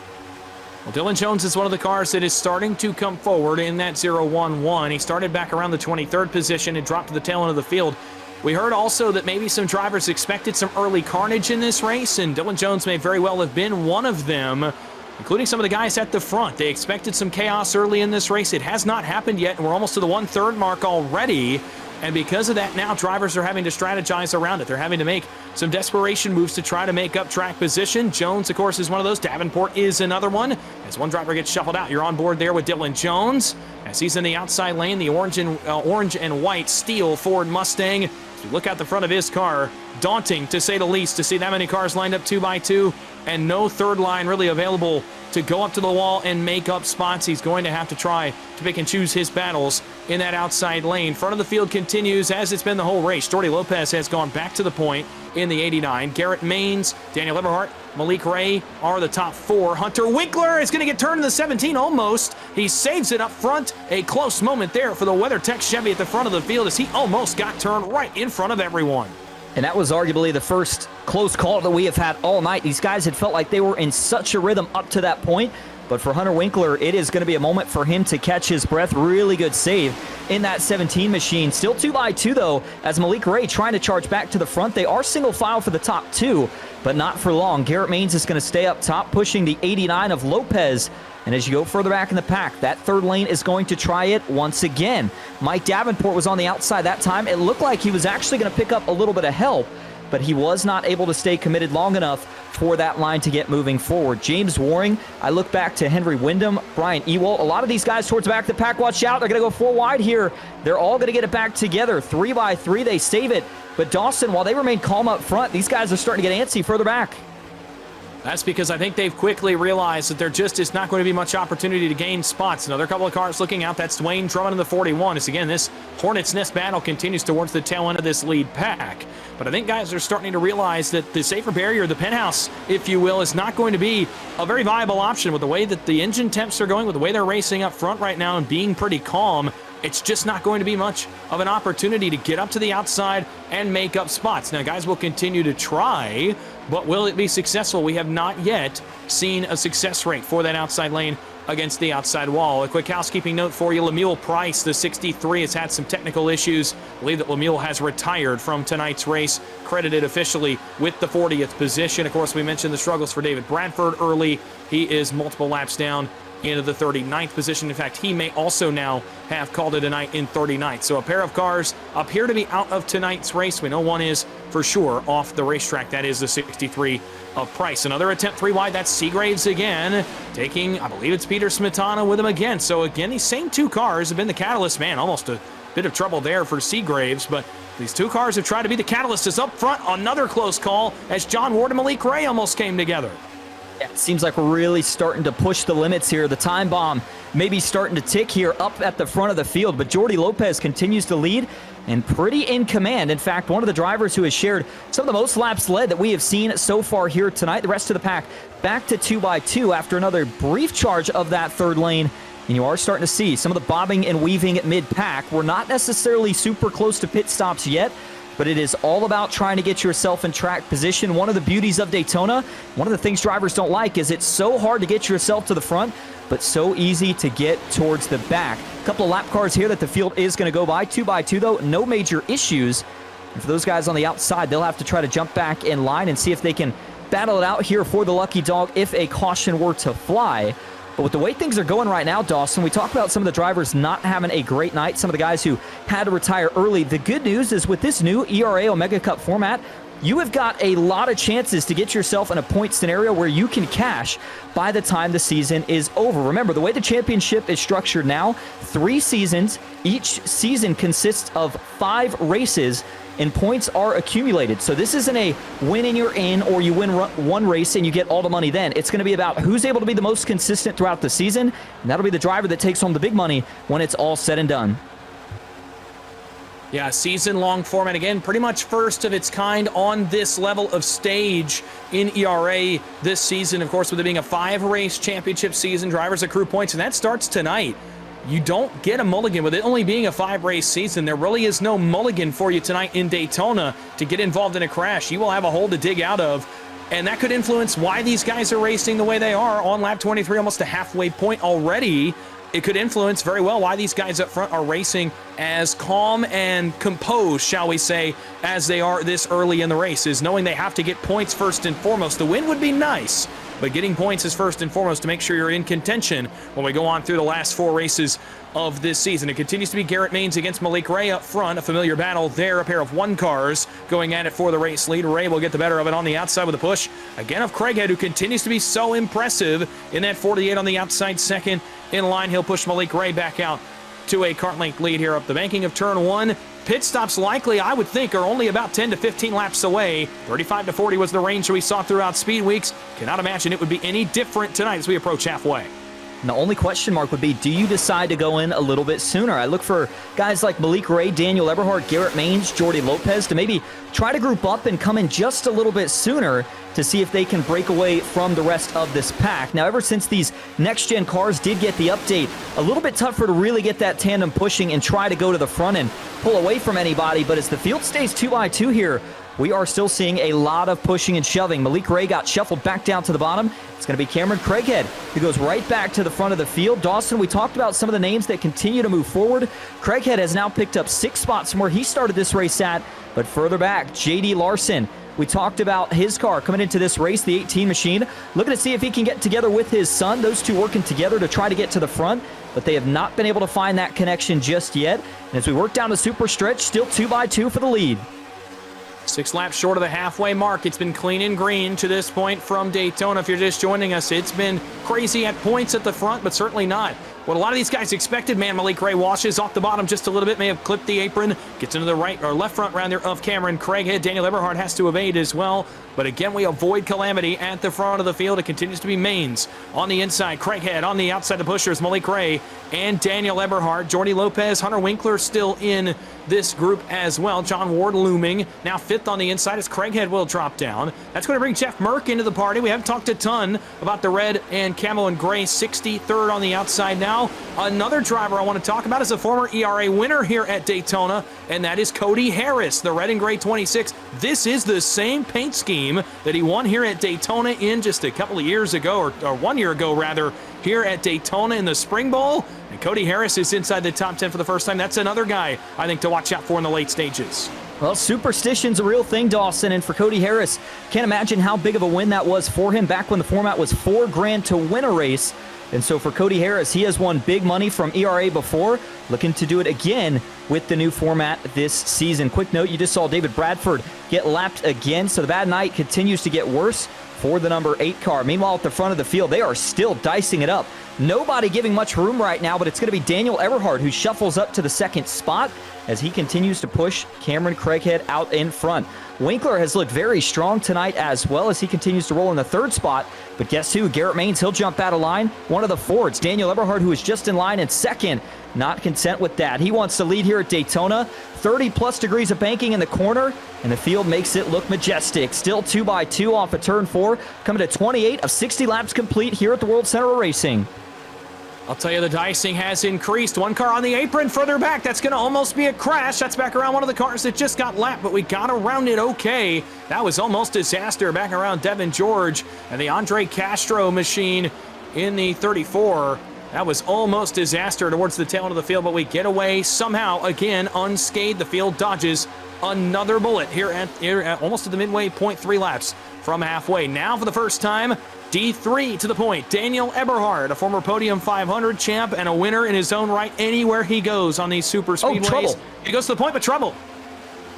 Well, Dylan Jones is one of the cars that is starting to come forward in that 0-1-1. He started back around the 23rd position and dropped to the tail end of the field. We heard also that maybe some drivers expected some early carnage in this race, and Dylan Jones may very well have been one of them, including some of the guys at the front. They expected some chaos early in this race. It has not happened yet, and we're almost to the 1/3 mark already. And because of that, now drivers are having to strategize around it. They're having to make some desperation moves to try to make up track position. Jones, of course, is one of those. Davenport is another one. As one driver gets shuffled out, you're on board there with Dylan Jones. As he's in the outside lane, the orange and white steel Ford Mustang You look out the front of his car, daunting to say the least, to see that many cars lined up 2 by 2 and no third line really available to go up to the wall and make up spots. He's going to have to try to pick and choose his battles in that outside lane. Front of the field continues as it's been the whole race. Jordy Lopez has gone back to the point in the 89. Garrett Maines, Daniel Eberhardt, Malik Ray are the top 4. Hunter Winkler is going to get turned in the 17 almost. He saves it up front. A close moment there for the WeatherTech Chevy at the front of the field as he almost got turned right in front of everyone. And that was arguably the first close call that we have had all night. These guys had felt like they were in such a rhythm up to that point. But for Hunter Winkler, it is going to be a moment for him to catch his breath. Really good save in that 17 machine. Still 2 by 2 though, as Malik Ray trying to charge back to the front. They are single file for the top 2, but not for long. Garrett Maines is going to stay up top, pushing the 89 of Lopez. And as you go further back in the pack, that third lane is going to try it once again. Mike Davenport was on the outside that time. It looked like he was actually going to pick up a little bit of help, but he was not able to stay committed long enough for that line to get moving forward. James Waring, I look back to Henry Wyndham, Brian Ewell. A lot of these guys towards the back of the pack, watch out. They're going to go 4 wide here. They're all going to get it back together. 3 by 3, they save it. But Dawson, while they remain calm up front, these guys are starting to get antsy further back. That's because I think they've quickly realized that there just is not going to be much opportunity to gain spots. Another couple of cars looking out. That's Dwayne Drummond in the 41. As again, this Hornets Nest battle continues towards the tail end of this lead pack. But I think guys are starting to realize that the safer barrier, the penthouse, if you will, is not going to be a very viable option with the way that the engine temps are going, with the way they're racing up front right now and being pretty calm. It's just not going to be much of an opportunity to get up to the outside and make up spots. Now, guys will continue to try, but will it be successful? We have not yet seen a success rate for that outside lane against the outside wall. A quick housekeeping note for you. Lemuel Price, the 63, has had some technical issues. I believe that Lemuel has retired from tonight's race, credited officially with the 40th position. Of course, we mentioned the struggles for David Bradford early. He is multiple laps down into the 39th position. In fact, he may also now have called it a night in 39th. So a pair of cars appear to be out of tonight's race. We know one is for sure off the racetrack. That is the 63 of Price. Another attempt 3 wide. That's Seagraves again, taking, I believe it's Peter Smetana with him again. So again, these same 2 cars have been the catalyst. Man, almost a bit of trouble there for Seagraves, but these 2 cars have tried to be the catalyst. Is up front. Another close call as John Ward and Malik Ray almost came together. Yeah, it seems like we're really starting to push the limits here. The time bomb maybe starting to tick here up at the front of the field, but Jordy Lopez continues to lead and pretty in command. In fact, one of the drivers who has shared some of the most laps led that we have seen so far here tonight. The rest of the pack back to 2 by 2 after another brief charge of that third lane. And you are starting to see some of the bobbing and weaving at mid-pack. We're not necessarily super close to pit stops yet, but it is all about trying to get yourself in track position. One of the beauties of Daytona, one of the things drivers don't like is it's so hard to get yourself to the front, but so easy to get towards the back. A couple of lap cars here that the field is going to go by. 2 by 2 though, no major issues. And for those guys on the outside, they'll have to try to jump back in line and see if they can battle it out here for the lucky dog if a caution were to fly. But with the way things are going right now, Dawson, we talk about some of the drivers not having a great night, some of the guys who had to retire early. The good news is with this new ERA Omega Cup format, you have got a lot of chances to get yourself in a point scenario where you can cash by the time the season is over. Remember, the way the championship is structured now, 3 seasons. Each season consists of 5 races, and points are accumulated. So this isn't a win and you're in, or you win one race and you get all the money then. It's going to be about who's able to be the most consistent throughout the season, and that'll be the driver that takes home the big money when it's all said and done. Yeah, season-long format. Again, pretty much first of its kind on this level of stage in ERA this season. Of course, with it being a 5-race championship season, drivers accrue points, and that starts tonight. You don't get a mulligan. With it only being a 5-race season, there really is no mulligan for you tonight in Daytona to get involved in a crash. You will have a hole to dig out of, and that could influence why these guys are racing the way they are on lap 23, almost a halfway point already. It could influence very well why these guys up front are racing as calm and composed, shall we say, as they are this early in the race, is knowing they have to get points first and foremost. The win would be nice, but getting points is first and foremost to make sure you're in contention when we go on through the last 4 races of this season. It continues to be Garrett Maines against Malik Ray up front. A familiar battle there, a pair of 1 cars going at it for the race lead. Ray will get the better of it on the outside with a push, again, of Craighead, who continues to be so impressive in that 48 on the outside second in line. He'll push Malik Ray back out to a kart length lead here up the banking of turn 1. Pit stops likely, I would think, are only about 10 to 15 laps away. 35 to 40 was the range we saw throughout Speed Weeks. Cannot imagine it would be any different tonight as we approach halfway. And the only question mark would be, do you decide to go in a little bit sooner? I look for guys like Malik Ray, Daniel Eberhard, Garrett Maines, Jordy Lopez to maybe try to group up and come in just a little bit sooner to see if they can break away from the rest of this pack. Now, ever since these next-gen cars did get the update, a little bit tougher to really get that tandem pushing and try to go to the front and pull away from anybody, but as the field stays 2x2 here, we are still seeing a lot of pushing and shoving. Malik Ray got shuffled back down to the bottom. It's going to be Cameron Craighead who goes right back to the front of the field. Dawson, we talked about some of the names that continue to move forward. Craighead has now picked up 6 spots from where he started this race at, but further back, J.D. Larson. We talked about his car coming into this race, the 18 machine, looking to see if he can get together with his son. Those two working together to try to get to the front, but they have not been able to find that connection just yet. And as we work down the super stretch, still 2x2 for the lead. 6 laps short of the halfway mark. It's been clean and green to this point from Daytona. If you're just joining us, it's been crazy at points at the front, but certainly not what a lot of these guys expected. Man, Malik Ray washes off the bottom just a little bit, may have clipped the apron, gets into the right or left front round there of Cameron Craighead. Daniel Eberhard has to evade as well. But again, we avoid calamity at the front of the field. It continues to be Maines on the inside, Craighead on the outside. The pushers, Malik Ray and Daniel Eberhard. Jordy Lopez, Hunter Winkler still in this group as well. John Ward looming. Now 5th on the inside as Craighead will drop down. That's going to bring Jeff Merck into the party. We haven't talked a ton about the red and camo and gray 63rd on the outside now. Another driver I want to talk about is a former ERA winner here at Daytona, and that is Cody Harris, the red and gray 26. This is the same paint scheme that he won here at Daytona in just a couple of years ago, or 1 year ago rather, here at Daytona in the Spring Bowl. And Cody Harris is inside the top 10 for the first time. That's another guy I think to watch out for in the late stages. Well, superstition's a real thing, Dawson, and for Cody Harris, can't imagine how big of a win that was for him back when the format was $4,000 to win a race. And so for Cody Harris, he has won big money from ERA before, looking to do it again with the new format this season. Quick note, you just saw David Bradford get lapped again, so the bad night continues to get worse for the number 8 car. Meanwhile, at the front of the field, they are still dicing it up. Nobody giving much room right now, but it's going to be Daniel Eberhard who shuffles up to the 2nd spot as he continues to push Cameron Craighead out in front. Winkler has looked very strong tonight as well as he continues to roll in the 3rd spot. But guess who? Garrett Maines, he'll jump out of line. One of the Fords, Daniel Eberhard, who is just in line in 2nd. Not content with that. He wants to lead here at Daytona. 30-plus degrees of banking in the corner, and the field makes it look majestic. Still 2x2 off of turn 4, coming to 28 of 60 laps complete here at the World Center of Racing. I'll tell you, the dicing has increased. One car on the apron further back. That's going to almost be a crash. That's back around one of the cars that just got lapped, but we got around it okay. That was almost disaster back around Devin George and the Andre Castro machine in the 34. That was almost disaster towards the tail end of the field, but we get away somehow, again, unscathed. The field dodges another bullet here at almost to the midway, 0.3 laps from halfway. Now for the first time, D3 to the point. Daniel Eberhard, a former Podium 500 champ and a winner in his own right anywhere he goes on these super speedways. Oh, trouble. He goes to the point, but trouble.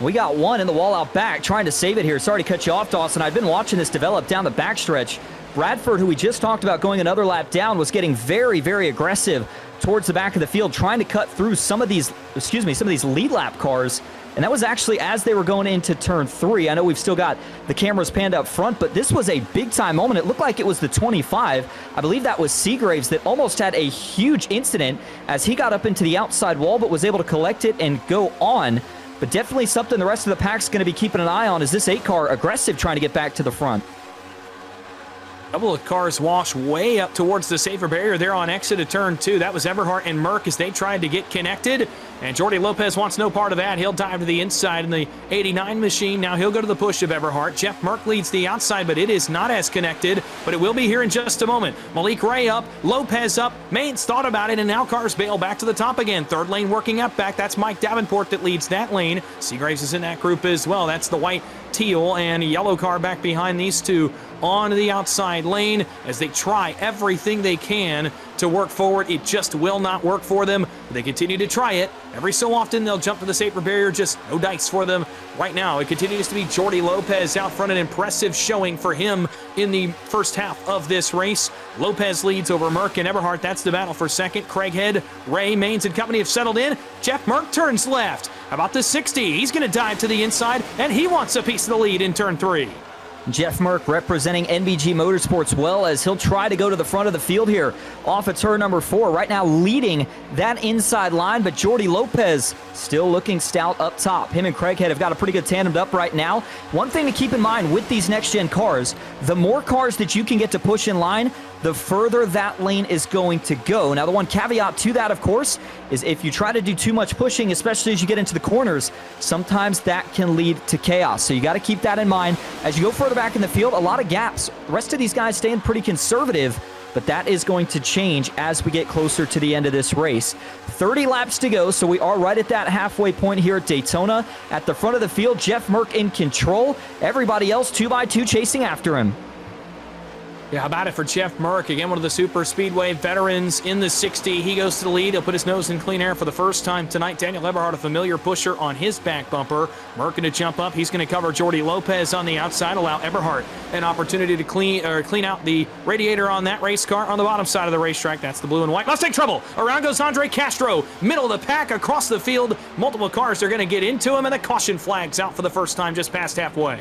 We got one in the wall out back, trying to save it here. Sorry to cut you off, Dawson. I've been watching this develop down the backstretch. Bradford, who we just talked about going another lap down, was getting very, very aggressive towards the back of the field, trying to cut through some of these lead lap cars. And that was actually as they were going into turn 3. I know we've still got the cameras panned up front, but this was a big-time moment. It looked like it was the 25. I believe that was Seagraves that almost had a huge incident as he got up into the outside wall, but was able to collect it and go on. But definitely something the rest of the pack's going to be keeping an eye on is this 8 car aggressive trying to get back to the front. A couple of cars wash way up towards the safer barrier there on exit of turn 2. That was Eberhard and Merck as they tried to get connected. And Jordy Lopez wants no part of that. He'll dive to the inside in the 89 machine. Now he'll go to the push of Eberhard. Jeff Merck leads the outside, but it is not as connected. But it will be here in just a moment. Malik Ray up, Lopez up. Maines thought about it, and now cars bail back to the top again. 3rd lane working up back. That's Mike Davenport that leads that lane. Seagraves is in that group as well. That's the white, teal, and yellow car back behind these two on the outside. inside lane as they try everything they can to work forward. It just will not work for them. They continue to try it. Every so often, they'll jump to the safety barrier, just no dice for them. Right now, it continues to be Jordy Lopez out front, an impressive showing for him in the first half of this race. Lopez leads over Merck and Eberhardt. That's the battle for second. Craighead, Ray, Maines, and company have settled in. Jeff Merck turns left. How about the 60? He's going to dive to the inside, and he wants a piece of the lead in turn 3. Jeff Merck representing NBG Motorsports well as he'll try to go to the front of the field here off of turn number 4. Right now leading that inside line, but Jordy Lopez still looking stout up top. Him and Craighead have got a pretty good tandem up right now. One thing to keep in mind with these next-gen cars, the more cars that you can get to push in line, the further that lane is going to go. Now, the one caveat to that, of course, is if you try to do too much pushing, especially as you get into the corners, sometimes that can lead to chaos. So you got to keep that in mind. As you go further back in the field, a lot of gaps. The rest of these guys staying pretty conservative, but that is going to change as we get closer to the end of this race. 30 laps to go, so we are right at that halfway point here at Daytona. At the front of the field, Jeff Merck in control. Everybody else 2x2 chasing after him. Yeah, how about it for Jeff Merck? Again, one of the super speedway veterans in the 60. He goes to the lead. He'll put his nose in clean air for the first time tonight. Daniel Eberhardt, a familiar pusher on his back bumper. Merck going to jump up. He's going to cover Jordy Lopez on the outside, allow Eberhardt an opportunity to clean out the radiator on that race car on the bottom side of the racetrack. That's the blue and white. Mustang trouble. Around goes Andre Castro. Middle of the pack across the field. Multiple cars are going to get into him, and the caution flag's out for the first time just past halfway.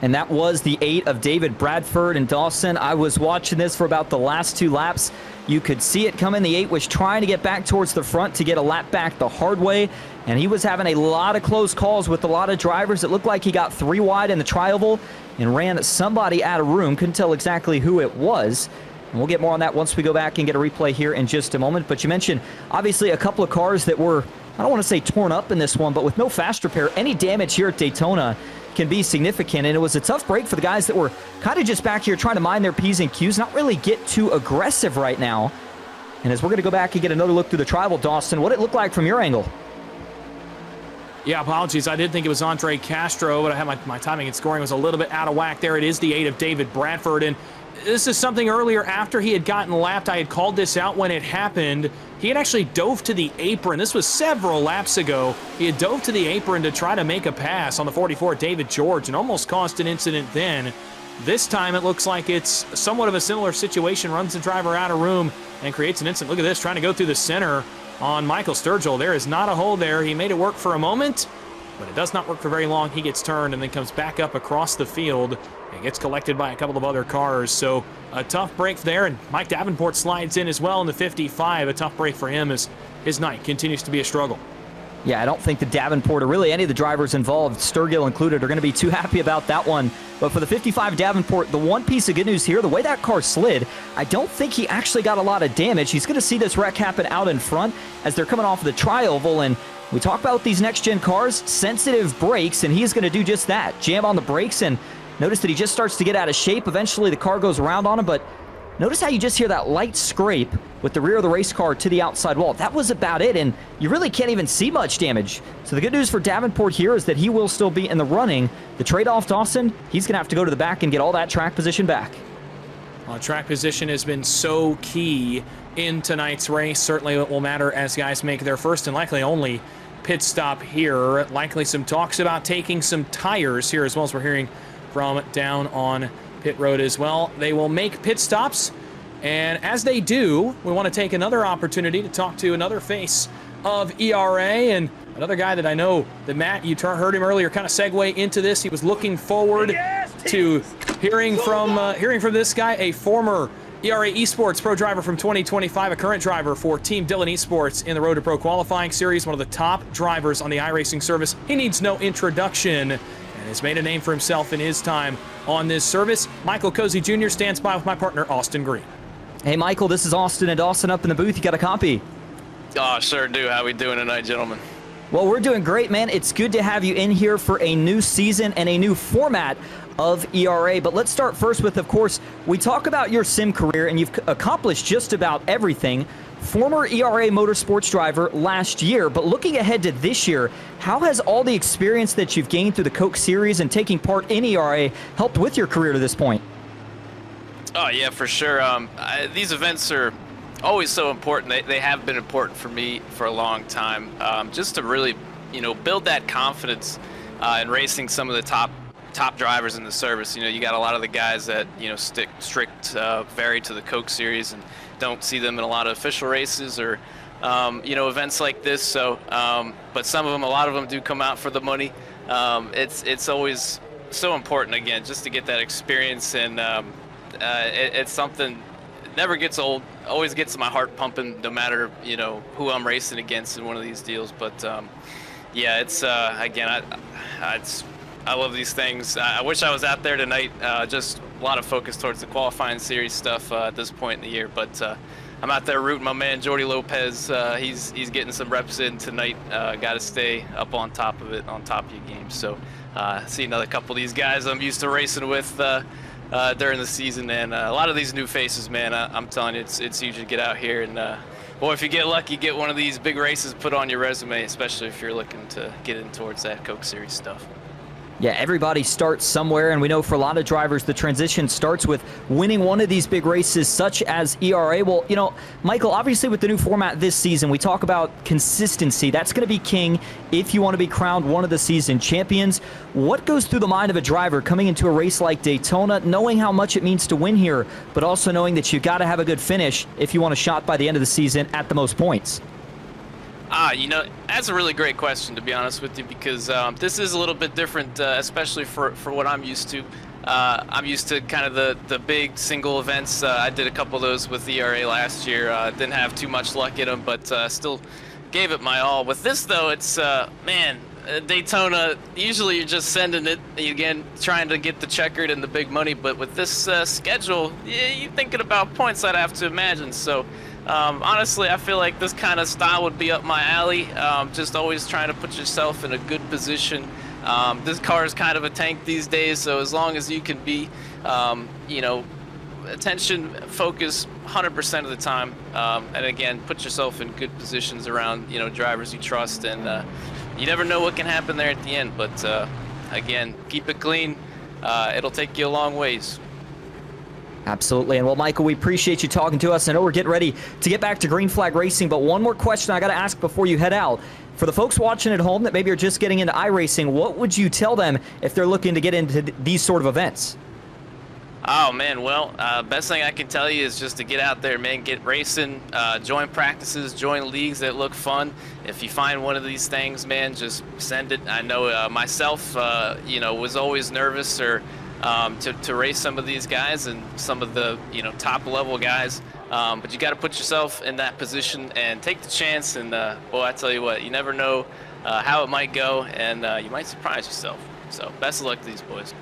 And that was the 8 of David Bradford and Dawson. I was watching this for about the last 2 laps. You could see it coming. The 8 was trying to get back towards the front to get a lap back the hard way. And he was having a lot of close calls with a lot of drivers. It looked like he got 3 wide in the tri-oval and ran somebody out of room. Couldn't tell exactly who it was. And we'll get more on that once we go back and get a replay here in just a moment. But you mentioned, obviously, a couple of cars that were, I don't want to say torn up in this one, but with no fast repair, any damage here at Daytona can be significant, and it was a tough break for the guys that were kind of just back here trying to mind their P's and Q's, not really get too aggressive right now. And as we're going to go back and get another look through the tribal, Dawson, what did it look like from your angle? Yeah, apologies. I did think it was Andre Castro, but I had my timing and scoring was a little bit out of whack there. It is the 8 of David Bradford, and this is something earlier after he had gotten lapped. I had called this out when it happened. He had actually dove to the apron. This was several laps ago. He had dove to the apron to try to make a pass on the 44, David George, and almost caused an incident then. This time it looks like it's somewhat of a similar situation. Runs the driver out of room and creates an incident. Look at this, trying to go through the center on Michael Sturgill. There is not a hole there. He made it work for a moment, but it does not work for very long. He gets turned and then comes back up across the field and gets collected by a couple of other cars. So a tough break there, and Mike Davenport slides in as well in the 55. A tough break for him as his night continues to be a struggle. Yeah, I don't think the Davenport or really any of the drivers involved, Sturgill included, are going to be too happy about that one. But for the 55 Davenport, the one piece of good news here, the way that car slid, I don't think he actually got a lot of damage. He's going to see this wreck happen out in front as they're coming off of the tri-oval, and we talk about these next-gen cars, sensitive brakes, and he's going to do just that. Jam on the brakes, and notice that he just starts to get out of shape. Eventually, the car goes around on him, but notice how you just hear that light scrape with the rear of the race car to the outside wall. That was about it, and you really can't even see much damage. So the good news for Davenport here is that he will still be in the running. The trade-off, Dawson, he's going to have to go to the back and get all that track position back. Well, track position has been so key in tonight's race. Certainly it will matter as guys make their first and likely only pit stop here. Likely some talks about taking some tires here as well, as we're hearing from down on pit road as well. They will make pit stops, and as they do, we want to take another opportunity to talk to another face of ERA and another guy that I know that Matt, you heard him earlier kind of segue into this. He was looking forward to hearing from this guy, a former ERA Esports Pro driver from 2025, a current driver for Team Dillon Esports in the Road to Pro qualifying series, one of the top drivers on the iRacing service. He needs no introduction and has made a name for himself in his time on this service. Michael Cozy Jr. stands by with my partner, Austin Green. Hey, Michael, this is Austin and Dawson up in the booth. You got a copy? Oh, sure do. How we doing tonight, gentlemen? Well, we're doing great, man. It's good to have you in here for a new season and a new format of ERA. But let's start first with, of course, we talk about your sim career, and you've accomplished just about everything. Former ERA Motorsports driver last year, but looking ahead to this year, how has all the experience that you've gained through the Coke Series and taking part in ERA helped with your career to this point? Oh yeah, for sure. These events are always so important. They have been important for me for a long time. Just to really, build that confidence in racing some of the top drivers in the service. You got a lot of the guys that stick strict very to the Coke Series and don't see them in a lot of official races or events like this. So, but some of them, a lot of them do come out for the money. It's always so important, again, just to get that experience, and it's something that never gets old. Always gets my heart pumping, no matter who I'm racing against in one of these deals. But yeah, it's again, I love these things. I wish I was out there tonight. Just a lot of focus towards the qualifying series stuff at this point in the year. But I'm out there rooting my man Jordi Lopez. He's getting some reps in tonight. Got to stay up on top of it, on top of your game. So see another couple of these guys I'm used to racing with during the season, and a lot of these new faces, man. I'm telling you, it's huge to get out here, and boy, if you get lucky, get one of these big races put on your resume, especially if you're looking to get in towards that Coke Series stuff. Yeah, everybody starts somewhere, and we know for a lot of drivers, the transition starts with winning one of these big races, such as ERA. Well, Michael, obviously with the new format this season, we talk about consistency. That's going to be king if you want to be crowned one of the season champions. What goes through the mind of a driver coming into a race like Daytona, knowing how much it means to win here, but also knowing that you got to have a good finish if you want a shot by the end of the season at the most points? That's a really great question, to be honest with you, because this is a little bit different, especially for what I'm used to. I'm used to kind of the big single events. I did a couple of those with ERA last year. Didn't have too much luck in them, but still gave it my all. With this, though, it's, Daytona, usually you're just sending it, again, trying to get the checkered and the big money, but with this schedule, you're thinking about points, I'd have to imagine. So honestly, I feel like this kind of style would be up my alley. Just always trying to put yourself in a good position. This car is kind of a tank these days, so as long as you can be, attention, focus 100% of the time, and again, put yourself in good positions around, drivers you trust, and you never know what can happen there at the end. But again, keep it clean. It'll take you a long ways. Absolutely. And well, Michael, we appreciate you talking to us. I know we're getting ready to get back to green flag racing, but one more question I got to ask before you head out. For the folks watching at home that maybe are just getting into iRacing, what would you tell them if they're looking to get into these sort of events? Oh, man, well, best thing I can tell you is just to get out there, man, get racing, join practices, join leagues that look fun. If you find one of these things, man, just send it. I know myself, was always nervous or to race some of these guys and some of the top level guys, but you got to put yourself in that position and take the chance. And boy, I tell you what, you never know how it might go, and you might surprise yourself. So best of luck to these boys.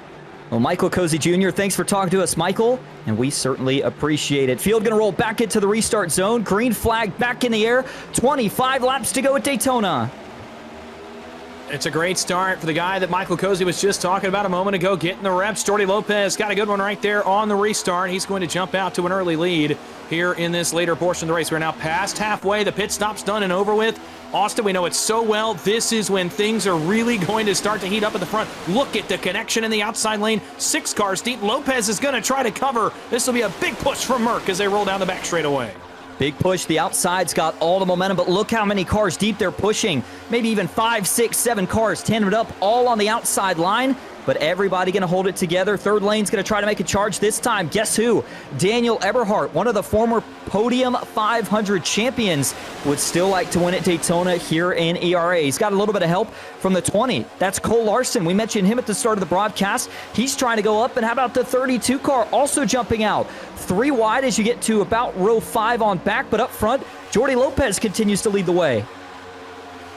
Well, Michael Cozy Jr., thanks for talking to us, Michael, and we certainly appreciate it. Field going to roll back into the restart zone. Green flag back in the air. 25 laps to go at Daytona. It's a great start for the guy that Michael Cozy was just talking about a moment ago, getting the reps. Jordi Lopez got a good one right there on the restart. He's going to jump out to an early lead here in this later portion of the race. We're now past halfway. The pit stop's done and over with. Austin, we know it so well. This is when things are really going to start to heat up at the front. Look at the connection in the outside lane. 6 cars deep. Lopez is going to try to cover. This will be a big push from Merck as they roll down the back straightaway. Big push. The outside's got all the momentum, but look how many cars deep they're pushing. Maybe even 5, 6, 7 cars tandemed up all on the outside line, but everybody going to hold it together. Third lane's going to try to make a charge this time. Guess who? Daniel Eberhardt, one of the former Podium 500 champions, would still like to win at Daytona here in ERA. He's got a little bit of help from the 20. That's Cole Larson. We mentioned him at the start of the broadcast. He's trying to go up, and how about the 32 car also jumping out? 3 wide as you get to about row 5 on back, but up front, Jordi Lopez continues to lead the way.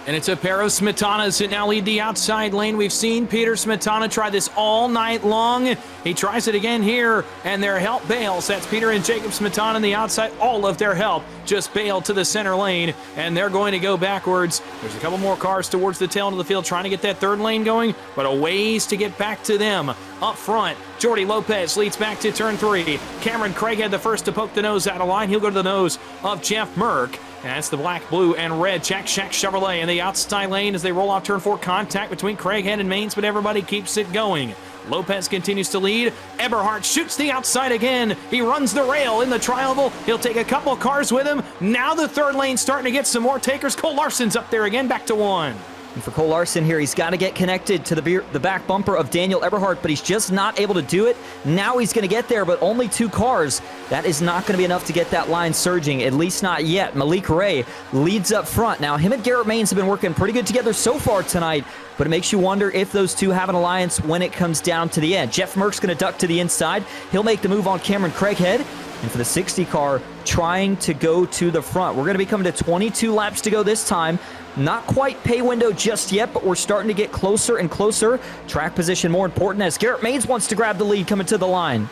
And it's a pair of Smetanas that now lead the outside lane. We've seen Peter Smetana try this all night long. He tries it again here, and their help bails. That's Peter and Jacob Smetana on the outside. All of their help just bailed to the center lane, and they're going to go backwards. There's a couple more cars towards the tail end of the field trying to get that third lane going, but a ways to get back to them. Up front, Jordi Lopez leads back to turn 3. Cameron Craighead the first to poke the nose out of line. He'll go to the nose of Jeff Merck. And that's the black, blue, and red Jack Shack Chevrolet in the outside lane as they roll off turn 4. Contact between Craighead and Mains, but everybody keeps it going. Lopez continues to lead. Eberhardt shoots the outside again. He runs the rail in the tri-oval. He'll take a couple cars with him. Now the third lane starting to get some more takers. Cole Larson's up there again, back to 1. And for Cole Larson here, he's got to get connected to the back bumper of Daniel Eberhardt, but he's just not able to do it. Now he's going to get there, but only 2 cars. That is not going to be enough to get that line surging, at least not yet. Malik Ray leads up front. Now, him and Garrett Maines have been working pretty good together so far tonight, but it makes you wonder if those two have an alliance when it comes down to the end. Jeff Merck's going to duck to the inside. He'll make the move on Cameron Craighead. And for the 60 car, trying to go to the front. We're going to be coming to 22 laps to go this time. Not quite pay window just yet, but we're starting to get closer and closer. Track position more important as Garrett Maines wants to grab the lead coming to the line.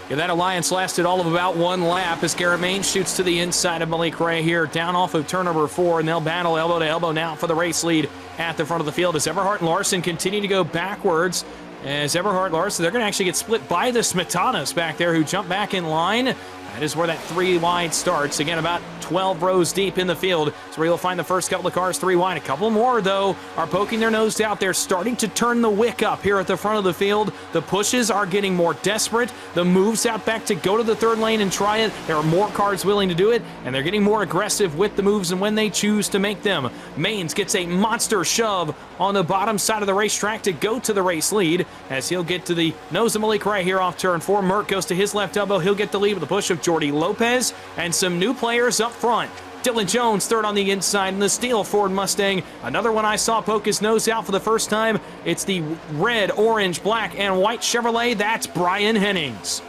Yeah, that alliance lasted all of about 1 lap as Garrett Maines shoots to the inside of Malik Ray here, down off of turn number 4, and they'll battle elbow to elbow now for the race lead at the front of the field as Eberhardt and Larson continue to go backwards. As Eberhardt and Larson, they're going to actually get split by the Smetanas back there who jump back in line. That is where that 3 wide starts. Again, about 12 rows deep in the field. So where you'll find the first couple of cars 3 wide. A couple more, though, are poking their nose out there, starting to turn the wick up here at the front of the field. The pushes are getting more desperate. The moves out back to go to the third lane and try it. There are more cars willing to do it, and they're getting more aggressive with the moves and when they choose to make them. Maines gets a monster shove on the bottom side of the racetrack to go to the race lead as he'll get to the nose of Malik right here off turn 4. Merck goes to his left elbow. He'll get the lead with a push of Jordy Lopez and some new players up front. Dylan Jones third on the inside in the steel Ford Mustang. Another one I saw poke his nose out for the first time. It's the red, orange, black, and white Chevrolet. That's Brian Hennings.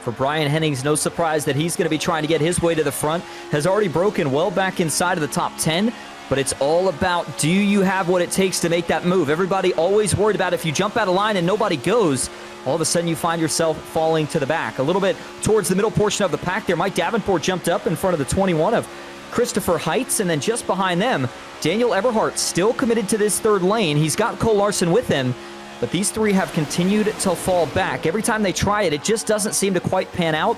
For Brian Hennings, no surprise that he's going to be trying to get his way to the front. Has already broken well back inside of the top 10. But it's all about, do you have what it takes to make that move? Everybody always worried about if you jump out of line and nobody goes, all of a sudden you find yourself falling to the back. A little bit towards the middle portion of the pack there. Mike Davenport jumped up in front of the 21 of Christopher Heights, and then just behind them, Daniel Eberhardt still committed to this third lane. He's got Cole Larson with him, but these 3 have continued to fall back. Every time they try it, it just doesn't seem to quite pan out.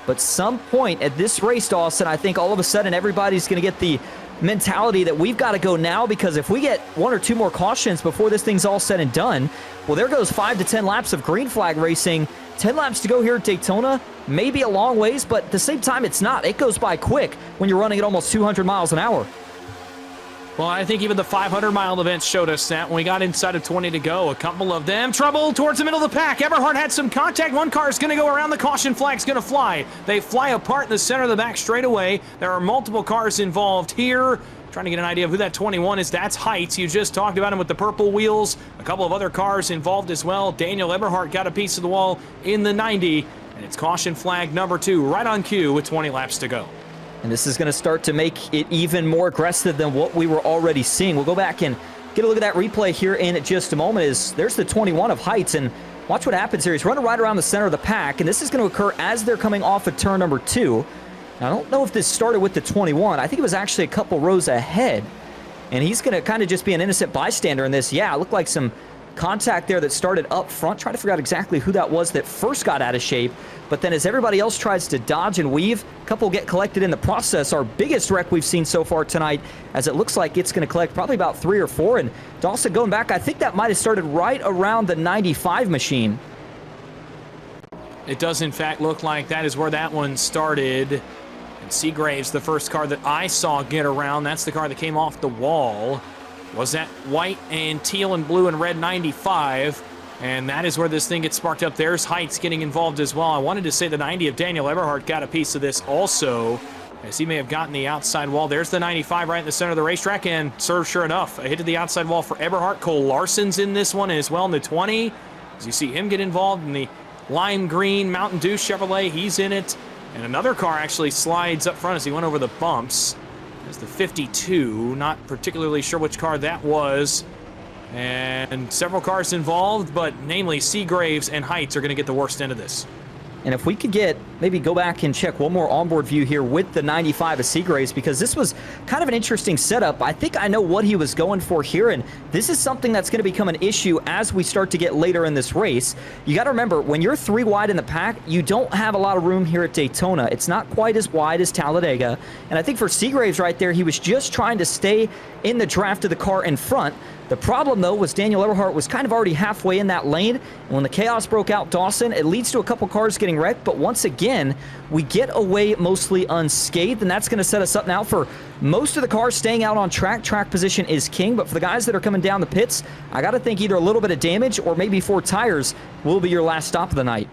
But some point at this race, Dawson, I think all of a sudden everybody's going to get the mentality that we've got to go now, because if we get 1 or 2 more cautions before this thing's all said and done, well, there goes 5 to 10 laps of green flag racing. 10 laps to go here at Daytona, maybe a long ways, but at the same time, it's not. It goes by quick when you're running at almost 200 miles an hour. Well, I think even the 500-mile events showed us that when we got inside of 20 to go. A couple of them trouble towards the middle of the pack. Eberhardt had some contact. One car is going to go around. The caution flag's going to fly. They fly apart in the center of the back straightaway. There are multiple cars involved here. Trying to get an idea of who that 21 is. That's Heights. You just talked about him with the purple wheels. A couple of other cars involved as well. Daniel Eberhardt got a piece of the wall in the 90. And it's caution flag number 2 right on cue with 20 laps to go. And this is going to start to make it even more aggressive than what we were already seeing. We'll go back and get a look at that replay here in just a moment. There's the 21 of Heights, and watch what happens here. He's running right around the center of the pack, and this is going to occur as they're coming off of turn number 2. Now, I don't know if this started with the 21. I think it was actually a couple rows ahead, and he's going to kind of just be an innocent bystander in this. Yeah, it looked like some contact there that started up front. Trying to figure out exactly who that was that first got out of shape. But then as everybody else tries to dodge and weave, a couple get collected in the process. Our biggest wreck we've seen so far tonight, as it looks like it's going to collect probably about 3 or 4. And Dawson, going back, I think that might have started right around the 95 machine. It does, in fact, look like that is where that one started. And Seagrave's the first car that I saw get around. That's the car that came off the wall. Was that white and teal and blue and red 95? And that is where this thing gets sparked up. There's Heights getting involved as well. I wanted to say the 90 of Daniel Eberhardt got a piece of this also, as he may have gotten the outside wall. There's the 95 right in the center of the racetrack, and sure enough, a hit to the outside wall for Eberhardt. Cole Larson's in this one as well in the 20. As you see him get involved in the lime green Mountain Dew Chevrolet, he's in it. And another car actually slides up front as he went over the bumps. There's the 52, not particularly sure which car that was. And several cars involved, but namely Seagraves and Heights are going to get the worst end of this. And if we could get maybe go back and check one more onboard view here with the 95 of Seagraves, because this was kind of an interesting setup. I think I know what he was going for here, and this is something that's going to become an issue as we start to get later in this race. You got to remember, when you're 3 wide in the pack, you don't have a lot of room here at Daytona. It's not quite as wide as Talladega, and I think for Seagraves right there, he was just trying to stay in the draft of the car in front. The problem, though, was Daniel Eberhardt was kind of already halfway in that lane, and when the chaos broke out Dawson, it leads to a couple cars getting wrecked, but once again, we get away mostly unscathed, and that's going to set us up now for most of the cars staying out on track. Track position is king, but for the guys that are coming down the pits, I got to think either a little bit of damage or maybe 4 tires will be your last stop of the night.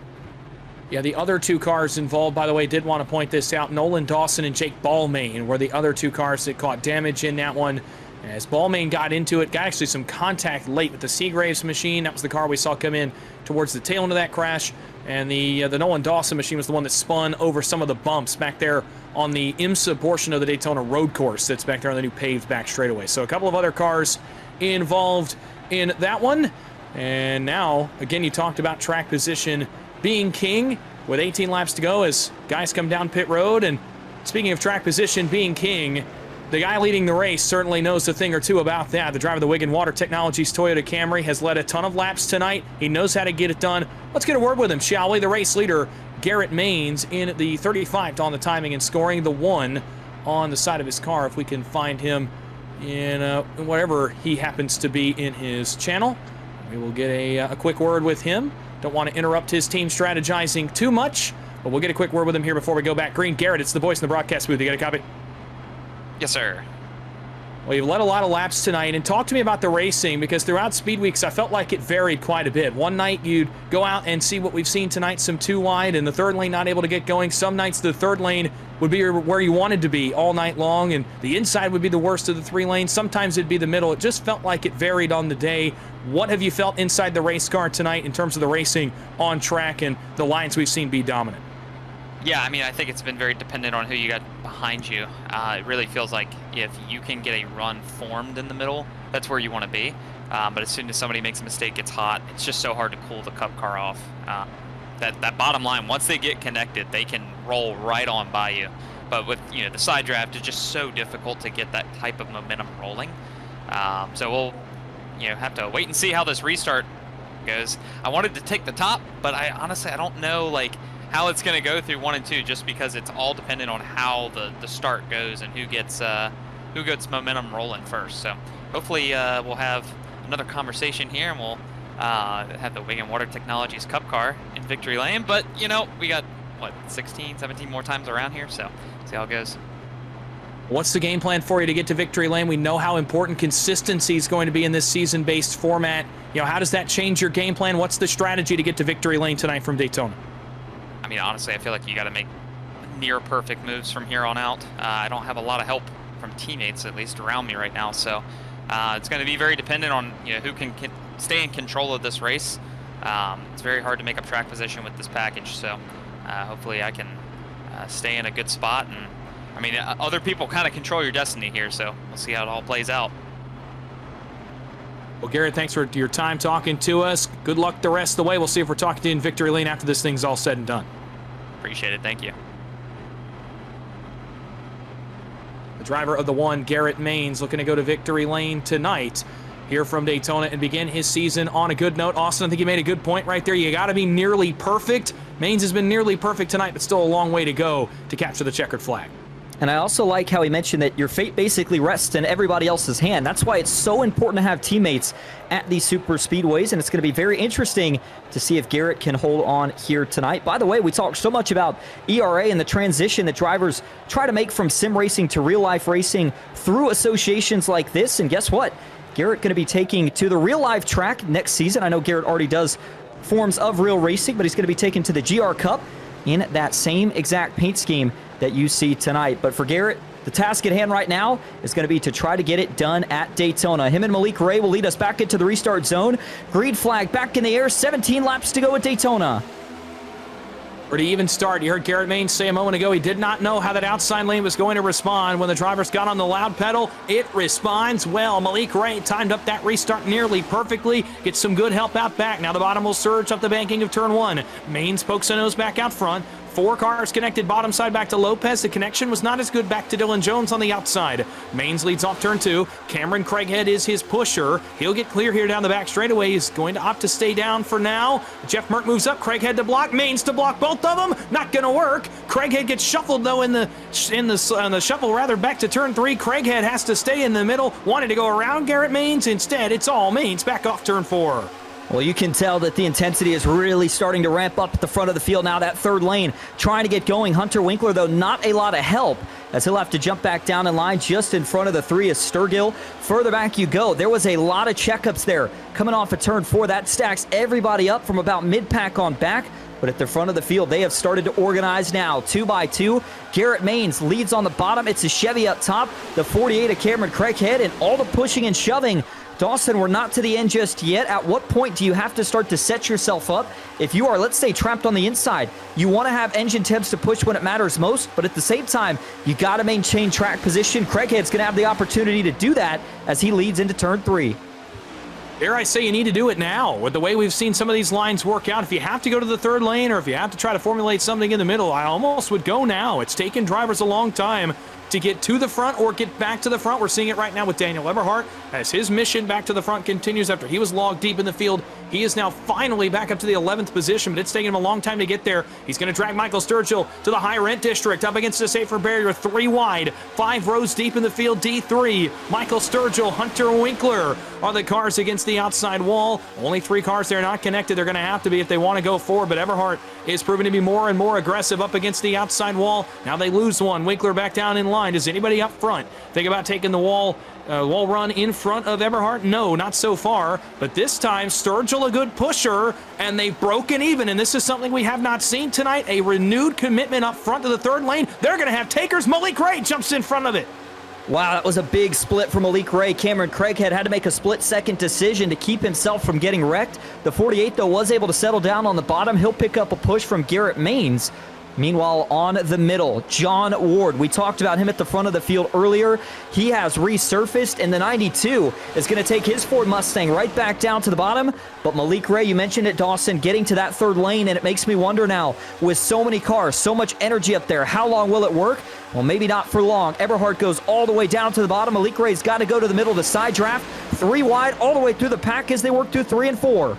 Yeah, the other 2 cars involved, by the way, did want to point this out. Nolan Dawson and Jake Balmain were the other 2 cars that caught damage in that one. As Balmain got into it, got actually some contact late with the Seagraves machine. That was the car we saw come in towards the tail end of that crash. And the Nolan Dawson machine was the one that spun over some of the bumps back there on the IMSA portion of the Daytona road course that's back there on the new paved back straightaway. So a couple of other cars involved in that one. And now, again, you talked about track position being king with 18 laps to go as guys come down pit road. And speaking of track position being king, the guy leading the race certainly knows a thing or two about that. The driver of the Wigan Water Technologies Toyota Camry has led a ton of laps tonight. He knows how to get it done. Let's get a word with him, shall we? The race leader, Garrett Maines, in the 35th on the timing and scoring, the 1 on the side of his car, if we can find him in whatever he happens to be in his channel. We will get a quick word with him. Don't want to interrupt his team strategizing too much, but we'll get a quick word with him here before we go back green. Garrett, it's the voice in the broadcast booth. You got a copy? Yes, sir. Well, you've led a lot of laps tonight, and talk to me about the racing, because throughout Speed Weeks, I felt like it varied quite a bit. One night, you'd go out and see what we've seen tonight, some 2 wide, and the 3rd lane not able to get going. Some nights, the 3rd lane would be where you wanted to be all night long, and the inside would be the worst of the 3 lanes. Sometimes it'd be the middle. It just felt like it varied on the day. What have you felt inside the race car tonight in terms of the racing on track and the lines we've seen be dominant? Yeah, I mean, I think it's been very dependent on who you got behind you. It really feels like if you can get a run formed in the middle, that's where you want to be. But as soon as somebody makes a mistake, gets hot, it's just so hard to cool the Cup car off. That bottom line, once they get connected, they can roll right on by you. But with the side draft, it's just so difficult to get that type of momentum rolling. So we'll have to wait and see how this restart goes. I wanted to take the top, but I honestly don't know how it's going to go through 1 and 2, just because it's all dependent on how the start goes and who gets momentum rolling first. So hopefully we'll have another conversation here, and we'll have the Wigan Water Technologies Cup car in victory lane. But we got 16, 17 more times around here, so see how it goes. What's the game plan for you to get to victory lane? We know how important consistency is going to be in this season-based format. How does that change your game plan? What's the strategy to get to victory lane tonight from Daytona? I mean, honestly, I feel like you got to make near perfect moves from here on out. I don't have a lot of help from teammates, at least around me right now. So it's going to be very dependent on who can stay in control of this race. It's very hard to make up track position with this package. So hopefully I can stay in a good spot. And I mean, other people kind of control your destiny here. So we'll see how it all plays out. Well, Garrett, thanks for your time talking to us. Good luck the rest of the way. We'll see if we're talking to you in victory lane after this thing's all said and done. Appreciate it. Thank you. The driver of the 1, Garrett Maines, looking to go to victory lane tonight here from Daytona and begin his season on a good note. Austin, I think you made a good point right there. You got to be nearly perfect. Maines has been nearly perfect tonight, but still a long way to go to capture the checkered flag. And I also like how he mentioned that your fate basically rests in everybody else's hand. That's why it's so important to have teammates at these super speedways, and it's going to be very interesting to see if Garrett can hold on here tonight. By the way, we talked so much about ERA and the transition that drivers try to make from sim racing to real-life racing through associations like this, and guess what? Garrett going to be taking to the real-life track next season. I know Garrett already does forms of real racing, but he's going to be taken to the GR Cup in that same exact paint scheme that you see tonight. But for Garrett, the task at hand right now is going to be to try to get it done at Daytona. Him and Malik Ray will lead us back into the restart zone. Green flag back in the air, 17 laps to go at Daytona. Pretty even start. You heard Garrett Maines say a moment ago he did not know how that outside lane was going to respond. When the drivers got on the loud pedal, it responds well. Malik Ray timed up that restart nearly perfectly. Gets some good help out back. Now the bottom will surge up the banking of turn 1. Maines pokes a nose back out front. 4 cars connected bottom side back to Lopez. The connection was not as good back to Dylan Jones on the outside. Maines leads off turn 2. Cameron Craighead is his pusher. He'll get clear here down the back straightaway. He's going to opt to stay down for now. Jeff Merck moves up. Craighead to block. Maines to block both of them. Not going to work. Craighead gets shuffled though in the shuffle rather back to turn 3. Craighead has to stay in the middle. Wanted to go around Garrett Maines. Instead, it's all Maines back off turn 4. Well, you can tell that the intensity is really starting to ramp up at the front of the field now, that third lane. Trying to get going. Hunter Winkler, though, not a lot of help, as he'll have to jump back down in line just in front of the 3 is Sturgill. Further back you go. There was a lot of checkups there. Coming off of turn 4, that stacks everybody up from about mid-pack on back. But at the front of the field, they have started to organize now. 2 by 2. Garrett Maines leads on the bottom. It's a Chevy up top. The 48 of Cameron Craighead, and all the pushing and shoving. Dawson, we're not to the end just yet. At what point do you have to start to set yourself up? If you are, let's say, trapped on the inside, you want to have engine temps to push when it matters most, but at the same time, you got to maintain track position. Craighead's going to have the opportunity to do that as he leads into turn 3. Dare I say you need to do it now. With the way we've seen some of these lines work out, if you have to go to the third lane or if you have to try to formulate something in the middle, I almost would go now. It's taken drivers a long time to get to the front or get back to the front. We're seeing it right now with Daniel Eberhardt as his mission back to the front continues after he was logged deep in the field. He is now finally back up to the 11th position, but it's taken him a long time to get there. He's going to drag Michael Sturgill to the high rent district up against the safer barrier, 3 wide, 5 rows deep in the field, D3. Michael Sturgill, Hunter Winkler are the cars against the outside wall. Only 3 cars there not connected. They're going to have to be if they want to go forward, but Eberhardt is proving to be more and more aggressive up against the outside wall. Now they lose one. Winkler back down in line. Does anybody up front think about taking the wall run in front of Eberhardt? No, not so far. But this time, Sturgill a good pusher, and they've broken even. And this is something we have not seen tonight. A renewed commitment up front to the third lane. They're going to have takers. Malik Ray jumps in front of it. Wow, that was a big split for Malik Ray. Cameron Craighead had to make a split-second decision to keep himself from getting wrecked. The 48, though, was able to settle down on the bottom. He'll pick up a push from Garrett Maines. Meanwhile, on the middle, John Ward. We talked about him at the front of the field earlier. He has resurfaced, and the 92 is going to take his Ford Mustang right back down to the bottom. But Malik Ray, you mentioned it, Dawson, getting to that third lane, and it makes me wonder now, with so many cars, so much energy up there, how long will it work? Well, maybe not for long. Eberhardt goes all the way down to the bottom. Malik Ray's got to go to the middle to side draft. 3 wide, all the way through the pack as they work through 3 and 4.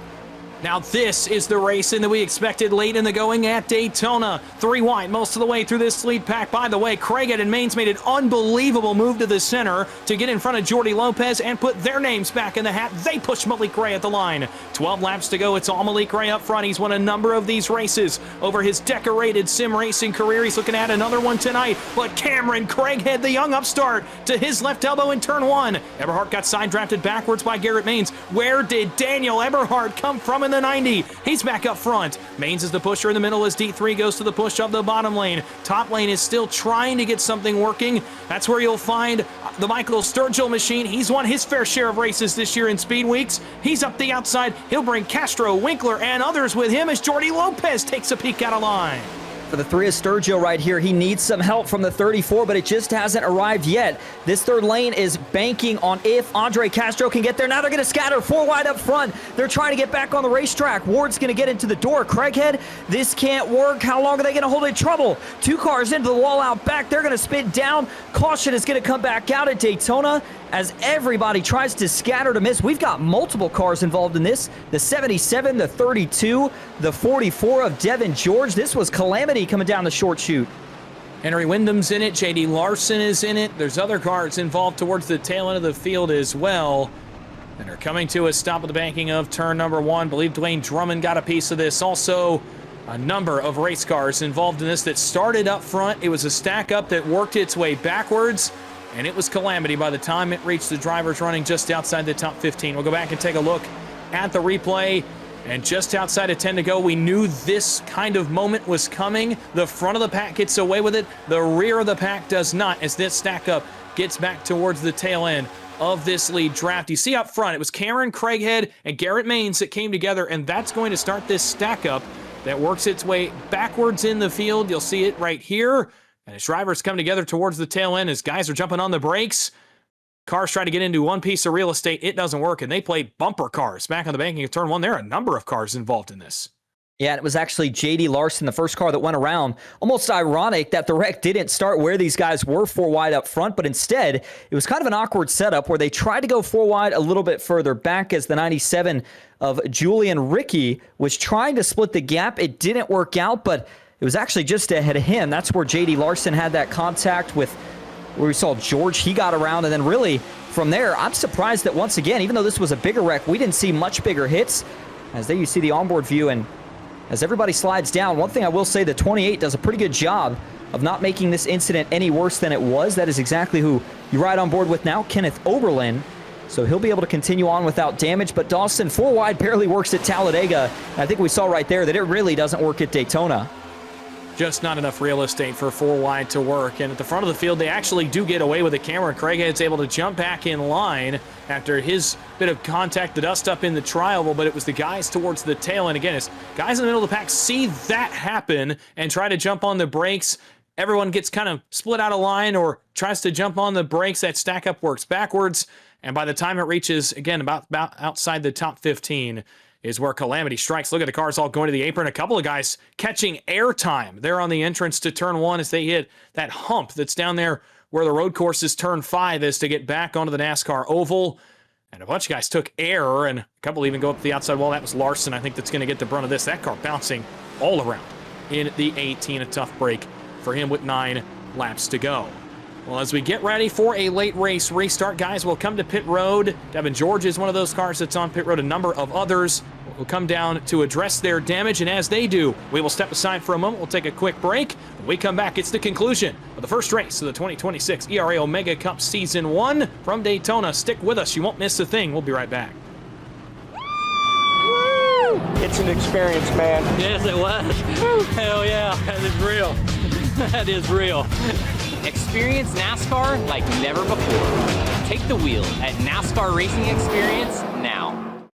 Now this is the racing that we expected late in the going at Daytona. 3 wide most of the way through this lead pack. By the way, Craighead and Maines made an unbelievable move to the center to get in front of Jordy Lopez and put their names back in the hat. They push Malik Ray at the line. 12 laps to go. It's all Malik Ray up front. He's won a number of these races over his decorated sim racing career. He's looking at another one tonight. But Cameron Craighead, the young upstart, to his left elbow in turn 1. Eberhardt got side drafted backwards by Garrett Maines. Where did Daniel Eberhardt come from in the 90? He's back up front. Maines is the pusher in the middle as D3 goes to the push of the bottom lane. Top lane is still trying to get something working. That's where you'll find the Michael Sturgill machine. He's won his fair share of races this year in Speed Weeks. He's up the outside. He'll bring Castro, Winkler, and others with him as Jordy Lopez takes a peek out of line. For the 3 of Sturgill right here, he needs some help from the 34, but it just hasn't arrived yet. This third lane is banking on if Andre Castro can get there. Now they're going to scatter 4 wide up front. They're trying to get back on the racetrack. Ward's going to get into the door. Craighead, this can't work. How long are they going to hold in trouble? 2 cars into the wall out back. They're going to spin down. Caution is going to come back out at Daytona as everybody tries to scatter to miss. We've got multiple cars involved in this. The 77, the 32, the 44 of Devin George. This was calamity coming down the short chute. Henry Wyndham's in it. J.D. Larson is in it. There's other cars involved towards the tail end of the field as well. And are coming to a stop at the banking of turn number 1. I believe Dwayne Drummond got a piece of this. Also, a number of race cars involved in this that started up front. It was a stack up that worked its way backwards. And it was calamity by the time it reached the drivers running just outside the top 15. We'll go back and take a look at the replay. And just outside of 10 to go, we knew this kind of moment was coming. The front of the pack gets away with it. The rear of the pack does not, as this stack up gets back towards the tail end of this lead draft. You see up front, it was Cameron Craighead and Garrett Maines that came together, and that's going to start this stack up that works its way backwards in the field. You'll see it right here. And as drivers come together towards the tail end, as guys are jumping on the brakes, cars try to get into one piece of real estate. It doesn't work, and they play bumper cars back on the banking of turn 1. There are a number of cars involved in this. Yeah, it was actually J.D. Larson, the first car that went around. Almost ironic that the wreck didn't start where these guys were 4 wide up front, but instead, it was kind of an awkward setup where they tried to go 4 wide a little bit further back as the 97 of Julian Ricky was trying to split the gap. It didn't work out, but it was actually just ahead of him. That's where J.D. Larson had that contact with where we saw George. He got around, and then really from there, I'm surprised that once again, even though this was a bigger wreck, we didn't see much bigger hits. As there you see the onboard view, and as everybody slides down, one thing I will say, the 28 does a pretty good job of not making this incident any worse than it was. That is exactly who you ride on board with now, Kenneth Oberlin. So he'll be able to continue on without damage. But Dawson, 4 wide barely works at Talladega. I think we saw right there that it really doesn't work at Daytona. Just not enough real estate for 4 wide to work. And at the front of the field, they actually do get away with the camera. Craighead's able to jump back in line after his bit of contact, the dust up in the trial, but it was the guys towards the tail. And again, as guys in the middle of the pack see that happen and try to jump on the brakes, everyone gets kind of split out of line or tries to jump on the brakes. That stack up works backwards. And by the time it reaches, again, about outside the top 15, is where calamity strikes. Look at the cars all going to the apron. A couple of guys catching airtime there on the entrance to turn 1 as they hit that hump that's down there where the road course is turn 5 is to get back onto the NASCAR oval. And a bunch of guys took air, and a couple even go up the outside wall. That was Larson, I think, that's going to get the brunt of this. That car bouncing all around in the 18. A tough break for him with 9 laps to go. Well, as we get ready for a late race restart, guys, we'll come to pit road. Devin George is one of those cars that's on pit road. A number of others will come down to address their damage, and as they do, we will step aside for a moment. We'll take a quick break. When we come back, it's the conclusion of the first race of the 2026 ERA Omega Cup Season 1 from Daytona. Stick with us. You won't miss a thing. We'll be right back. It's an experience, man. Yes, it was. Hell yeah, that is real. That is real. Experience NASCAR like never before. Take the wheel at NASCAR Racing Experience now.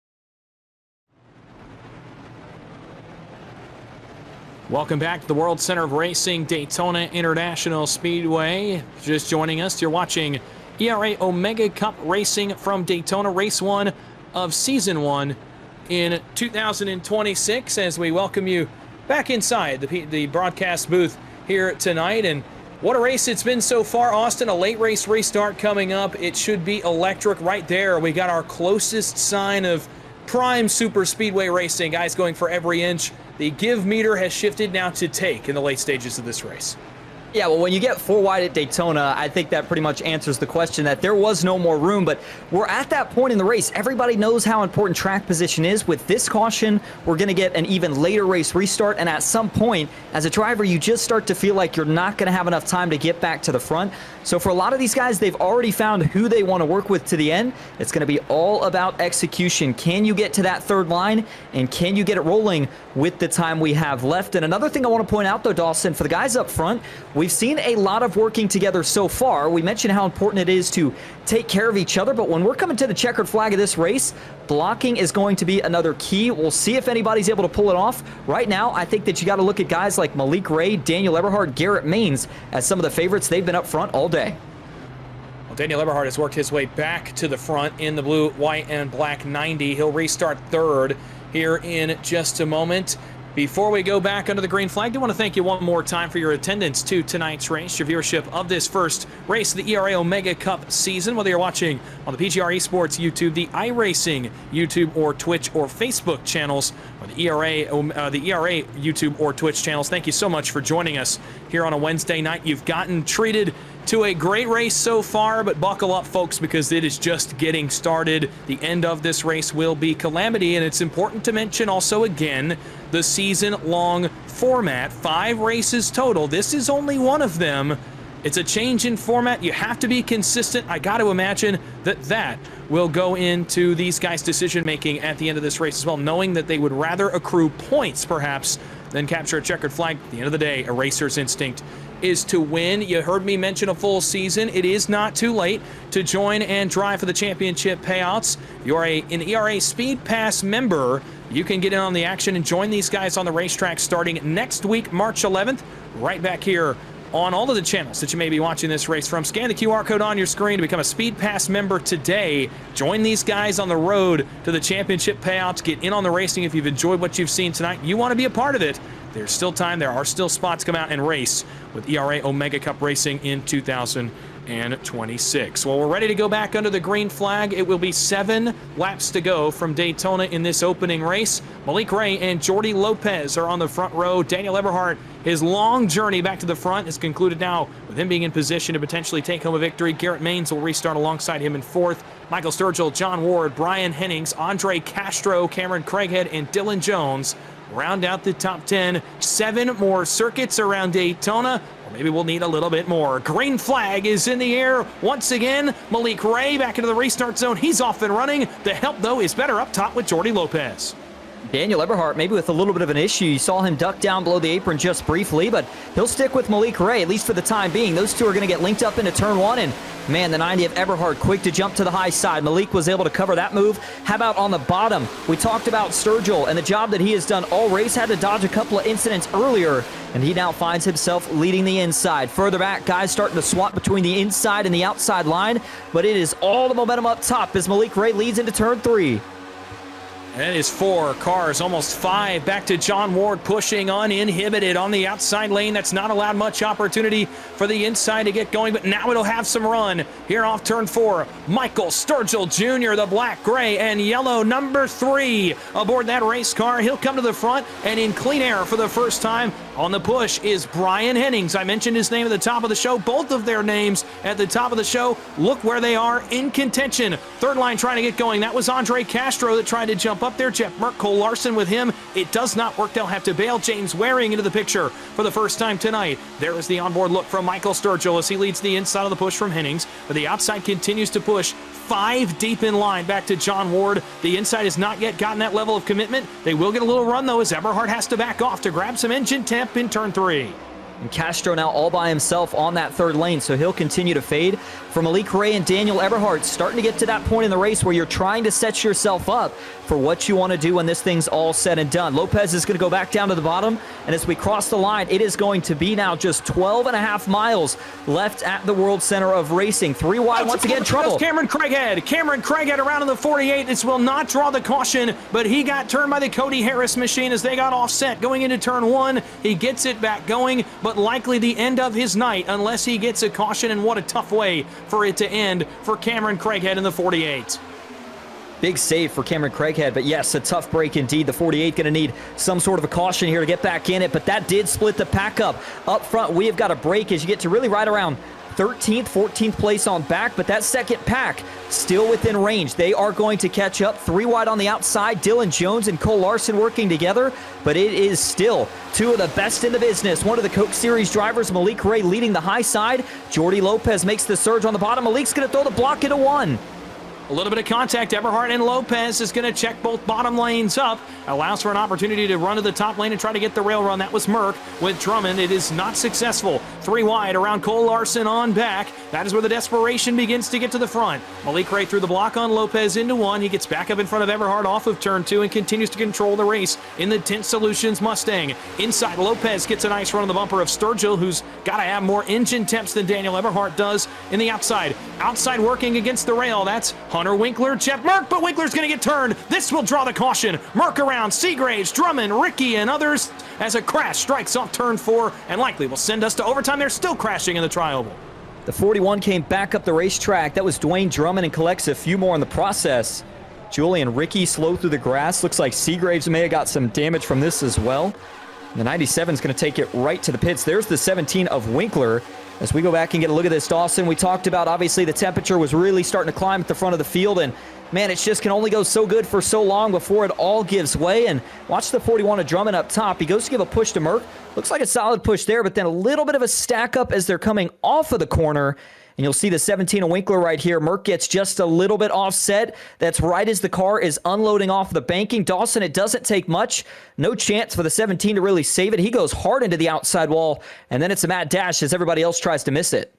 Welcome back to the World Center of Racing, Daytona International Speedway. Just joining us, you're watching ERA Omega Cup Racing from Daytona, Race 1 of Season 1 in 2026, as we welcome you back inside the broadcast booth here tonight. And what a race it's been so far, Austin. A late race restart coming up. It should be electric right there. We got our closest sign of prime super speedway racing. Guys going for every inch. The give meter has shifted now to take in the late stages of this race. Yeah, well, when you get 4 wide at Daytona, I think that pretty much answers the question that there was no more room, but we're at that point in the race. Everybody knows how important track position is. With this caution, we're going to get an even later race restart, and at some point, as a driver, you just start to feel like you're not going to have enough time to get back to the front. So for a lot of these guys, they've already found who they want to work with to the end. It's going to be all about execution. Can you get to that third line, and can you get it rolling with the time we have left? And another thing I want to point out, though, Dawson, for the guys up front, we've seen a lot of working together so far. We mentioned how important it is to take care of each other, but when we're coming to the checkered flag of this race, blocking is going to be another key. We'll see if anybody's able to pull it off. Right now, I think that you got to look at guys like Malik Ray, Daniel Eberhard, Garrett Maines as some of the favorites. They've been up front all day. Well, Daniel Eberhard has worked his way back to the front in the blue, white, and black 90. He'll restart third here in just a moment. Before we go back under the green flag, I do want to thank you one more time for your attendance to tonight's race, your viewership of this first race of the ERA Omega Cup season, whether you're watching on the PGR Esports YouTube, the iRacing YouTube or Twitch or Facebook channels, or the ERA YouTube or Twitch channels. Thank you so much for joining us here on a Wednesday night. You've gotten treated to a great race so far, but buckle up, folks, because it is just getting started. The end of this race will be calamity, and it's important to mention also, again, the season-long format. 5 races total. This is only one of them. It's a change in format. You have to be consistent. I got to imagine that will go into these guys' decision-making at the end of this race as well, knowing that they would rather accrue points, perhaps, than capture a checkered flag. At the end of the day, a racer's instinct is to win. You heard me mention a full season. It is not too late to join and drive for the championship payouts. You're an ERA Speed Pass member. You can get in on the action and join these guys on the racetrack starting next week, March 11th, right back here on all of the channels that you may be watching this race from. Scan the QR code on your screen to become a Speed Pass member today. Join these guys on the road to the championship payouts. Get in on the racing if you've enjoyed what you've seen tonight. You want to be a part of it. There's still time. There are still spots. Come out and race with ERA Omega Cup Racing in 2026. Well, we're ready to go back under the green flag. It will be 7 laps to go from Daytona in this opening race. Malik Ray and Jordi Lopez are on the front row. Daniel Eberhardt, his long journey back to the front is concluded now with him being in position to potentially take home a victory. Garrett Maines will restart alongside him in 4th. Michael Sturgill, John Ward, Brian Hennings, Andre Castro, Cameron Craighead, and Dylan Jones round out the top 10. 7 more circuits around Daytona, or maybe we'll need a little bit more. Green flag is in the air once again. Malik Ray back into the restart zone. He's off and running. The help, though, is better up top with Jordi Lopez. Daniel Eberhardt maybe with a little bit of an issue. You saw him duck down below the apron just briefly, but he'll stick with Malik Ray, at least for the time being. Those two are going to get linked up into turn 1, and man, the 90 of Eberhardt quick to jump to the high side. Malik was able to cover that move. How about on the bottom? We talked about Sturgill and the job that he has done all race. Had to dodge a couple of incidents earlier, and he now finds himself leading the inside. Further back, guys starting to swap between the inside and the outside line, but it is all the momentum up top as Malik Ray leads into turn 3. That is 4 cars, almost 5. Back to John Ward pushing uninhibited on the outside lane. That's not allowed much opportunity for the inside to get going, but now it'll have some run. Here off turn 4, Michael Sturgill Jr., the black, gray, and yellow number 3 aboard that race car. He'll come to the front, and in clean air for the first time on the push is Brian Hennings. I mentioned his name at the top of the show. Both of their names at the top of the show. Look where they are in contention. Third line trying to get going. That was Andre Castro that tried to jump up there. Jeff Merck, Cole Larson with him. It does not work. They'll have to bail. James Waring into the picture for the first time tonight. There is the onboard look from Michael Sturgill as he leads the inside of the push from Hennings, but the outside continues to push. 5 deep in line back to John Ward. The inside has not yet gotten that level of commitment. They will get a little run, though, as Eberhardt has to back off to grab some engine temp in turn 3. And Castro now all by himself on that third lane, so he'll continue to fade. For Malik Ray and Daniel Eberhardt, starting to get to that point in the race where you're trying to set yourself up for what you want to do when this thing's all said and done. Lopez is going to go back down to the bottom, and as we cross the line, it is going to be now just 12.5 miles left at the World Center of Racing. 3 wide, once again, trouble. Cameron Craighead around in the 48. This will not draw the caution, but he got turned by the Cody Harris machine as they got offset going into turn 1. He gets it back going, but likely the end of his night unless he gets a caution, and what a tough way for it to end for Cameron Craighead in the 48. Big save for Cameron Craighead, but yes, a tough break indeed. The 48 going to need some sort of a caution here to get back in it, but that did split the pack up. Up front, we have got a break as you get to really right around 13th, 14th place on back, but that second pack still within range. They are going to catch up. 3 wide on the outside. Dylan Jones and Cole Larson working together, but it is still 2 of the best in the business. One of the Coke Series drivers, Malik Ray, leading the high side. Jordi Lopez makes the surge on the bottom. Malik's going to throw the block into 1. A little bit of contact. Eberhardt and Lopez is going to check both bottom lanes up. Allows for an opportunity to run to the top lane and try to get the rail run. That was Merck with Drummond. It is not successful. 3 wide around Cole Larson on back. That is where the desperation begins to get to the front. Malik Ray through the block on Lopez into 1. He gets back up in front of Eberhardt off of turn 2 and continues to control the race in the Tint Solutions Mustang. Inside, Lopez gets a nice run on the bumper of Sturgill, who's got to have more engine temps than Daniel Eberhardt does in the outside. Outside working against the rail. That's Hunter Winkler, Jeff Merck, but Winkler's going to get turned. This will draw the caution. Merck around, Seagraves, Drummond, Ricky, and others as a crash strikes off turn 4 and likely will send us to overtime. They're still crashing in the tri-oval. The 41 came back up the racetrack. That was Dwayne Drummond and collects a few more in the process. Julian Ricky slow through the grass. Looks like Seagraves may have got some damage from this as well. The 97 is going to take it right to the pits. There's the 17 of Winkler. As we go back and get a look at this, Dawson, we talked about, obviously, the temperature was really starting to climb at the front of the field, and man, it just can only go so good for so long before it all gives way. And watch the 41 of Drummond up top. He goes to give a push to Merck. Looks like a solid push there, but then a little bit of a stack up as they're coming off of the corner. And you'll see the 17 of Winkler right here. Merck gets just a little bit offset. That's right as the car is unloading off the banking. Dawson, it doesn't take much. No chance for the 17 to really save it. He goes hard into the outside wall, and then it's a mad dash as everybody else tries to miss it.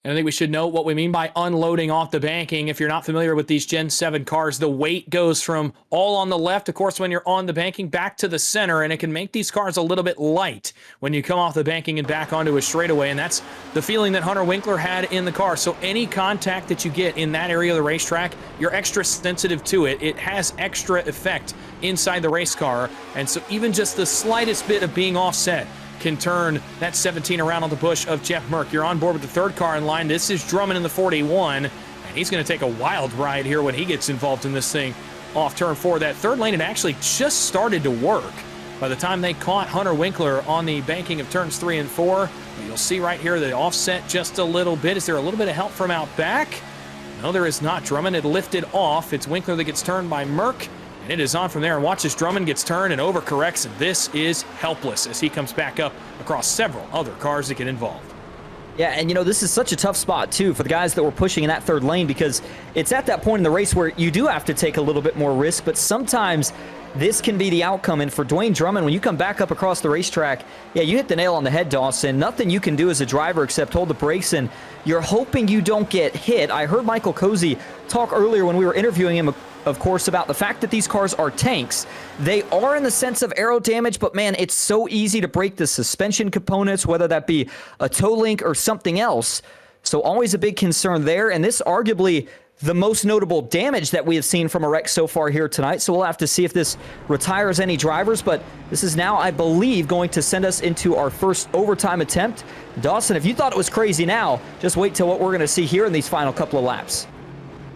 And I think we should note what we mean by unloading off the banking. If you're not familiar with these Gen 7 cars, the weight goes from all on the left, of course, when you're on the banking, back to the center, and it can make these cars a little bit light when you come off the banking and back onto a straightaway, and that's the feeling that Hunter Winkler had in the car. So any contact that you get in that area of the racetrack, you're extra sensitive to it. It has extra effect inside the race car, and so even just the slightest bit of being offset can turn that 17 around on the bush of Jeff Merck. You're on board with the third car in line. This is Drummond in the 41, and he's going to take a wild ride here when he gets involved in this thing off turn 4. That third lane had actually just started to work by the time they caught Hunter Winkler on the banking of turns 3 and 4. You'll see right here the offset just a little bit. Is there a little bit of help from out back? No, there is not. Drummond had lifted off. It's Winkler that gets turned by Merck. And it is on from there, and watch as Drummond gets turned and overcorrects, and this is helpless as he comes back up across several other cars that get involved. Yeah, and this is such a tough spot, too, for the guys that were pushing in that third lane, because it's at that point in the race where you do have to take a little bit more risk, but sometimes this can be the outcome. And for Dwayne Drummond, when you come back up across the racetrack, yeah, you hit the nail on the head, Dawson. Nothing you can do as a driver except hold the brakes, and you're hoping you don't get hit. I heard Michael Cozy talk earlier when we were interviewing him, of course, about the fact that these cars are tanks. They are in the sense of aero damage, but man, it's so easy to break the suspension components, whether that be a toe link or something else. So always a big concern there, and this arguably the most notable damage that we have seen from a wreck so far here tonight. So we'll have to see if this retires any drivers, but this is now, I believe, going to send us into our first overtime attempt. Dawson, if you thought it was crazy now, just wait till what we're going to see here in these final couple of laps.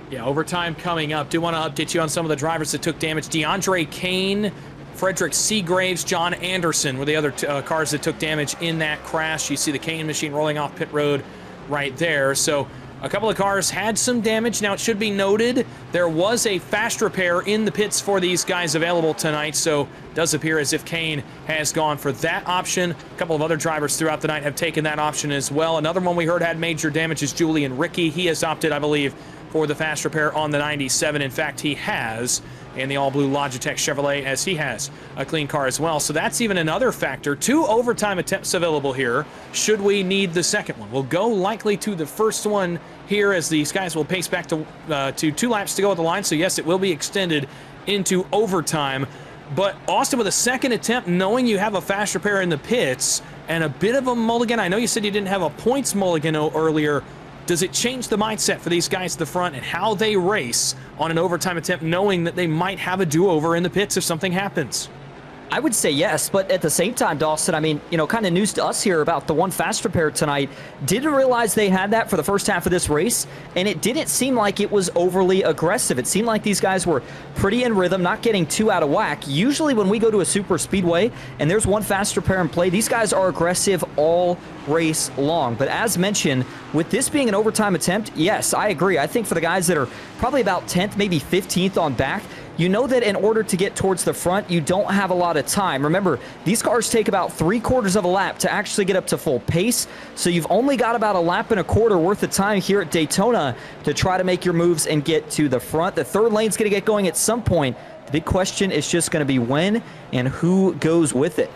Yeah, overtime coming up. Do want to update you on some of the drivers that took damage. DeAndre Kane, Frederick Seagraves, John Anderson were the other cars that took damage in that crash. You see the Kane machine rolling off pit road right there. So a couple of cars had some damage. Now, it should be noted there was a fast repair in the pits for these guys available tonight, so it does appear as if Kane has gone for that option. A couple of other drivers throughout the night have taken that option as well. Another one we heard had major damage is Julian Ricky. He has opted, I believe, for the fast repair on the 97. In fact, he has in the all-blue Logitech Chevrolet, as he has a clean car as well. So that's even another factor. 2 overtime attempts available here should we need the second one. We'll go likely to the first one here as these guys will pace back to 2 laps to go at the line. So yes, it will be extended into overtime. But Austin, with a second attempt, knowing you have a fast repair in the pits and a bit of a mulligan, I know you said you didn't have a points mulligan earlier. Does it change the mindset for these guys at the front and how they race on an overtime attempt, knowing that they might have a do-over in the pits if something happens? I would say yes, but at the same time, Dawson, I mean, kind of news to us here about the one fast repair tonight. Didn't realize they had that for the first half of this race, and it didn't seem like it was overly aggressive. It seemed like these guys were pretty in rhythm, not getting too out of whack. Usually when we go to a super speedway and there's one fast repair in play, these guys are aggressive all race long. But as mentioned, with this being an overtime attempt, yes, I agree. I think for the guys that are probably about 10th, maybe 15th on back, you know that in order to get towards the front, you don't have a lot of time. Remember, these cars take about 3/4 of a lap to actually get up to full pace, so you've only got about a lap and a quarter worth of time here at Daytona to try to make your moves and get to the front. The third lane's going to get going at some point. The big question is just going to be when and who goes with it.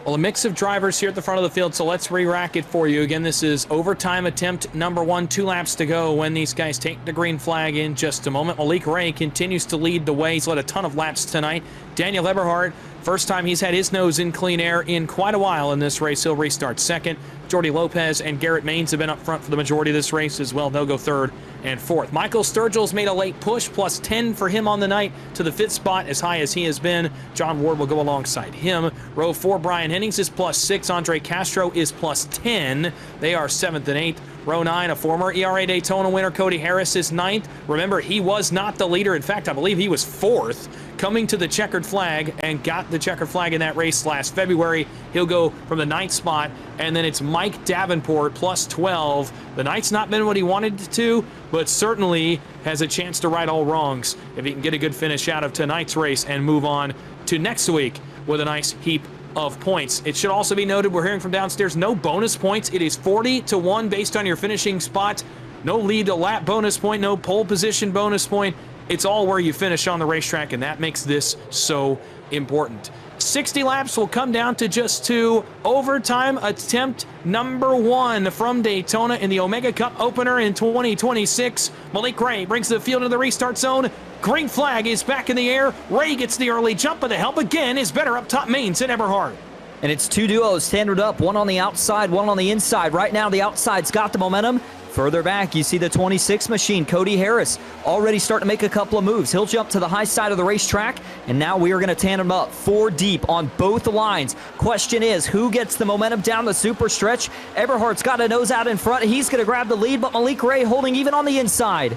Well, a mix of drivers here at the front of the field, so let's re-rack it for you. Again, this is overtime attempt number 1, 2 laps to go when these guys take the green flag in just a moment. Malik Ray continues to lead the way. He's led a ton of laps tonight. Daniel Eberhardt, first time he's had his nose in clean air in quite a while in this race. He'll restart second. Jordy Lopez and Garrett Maines have been up front for the majority of this race as well. They'll go third and fourth. Michael Sturgill's made a late push, plus 10 for him on the night to the 5th spot, as high as he has been. John Ward will go alongside him. Row 4, Brian Hennings is plus 6. Andre Castro is plus 10. They are 7th and 8th. Row 9, a former ERA Daytona winner, Cody Harris, is 9th. Remember, he was not the leader. In fact, I believe he was 4th, coming to the checkered flag and got the checkered flag in that race last February. He'll go from the 9th spot, and then it's Mike Davenport, plus 12. The night's not been what he wanted to, but certainly has a chance to right all wrongs if he can get a good finish out of tonight's race and move on to next week with a nice heap of points. It should also be noted, we're hearing from downstairs, no bonus points. It is 40-1 based on your finishing spot. No lead to lap bonus point, no pole position bonus point. It's all where you finish on the racetrack, and that makes this so important. 60 laps will come down to just 2. Overtime attempt number 1 from Daytona in the Omega Cup opener in 2026. Malik Ray brings the field into the restart zone. Green flag is back in the air. Ray gets the early jump, but the help again is better up top. Mains and Eberhard. And it's 2 duos standard up, one on the outside, one on the inside. Right now, the outside's got the momentum. Further back, you see the 26 machine, Cody Harris, already starting to make a couple of moves. He'll jump to the high side of the racetrack, and now we are going to tandem up 4 deep on both lines. Question is, who gets the momentum down the super stretch? Eberhardt's got a nose out in front. He's going to grab the lead, but Malik Ray holding even on the inside.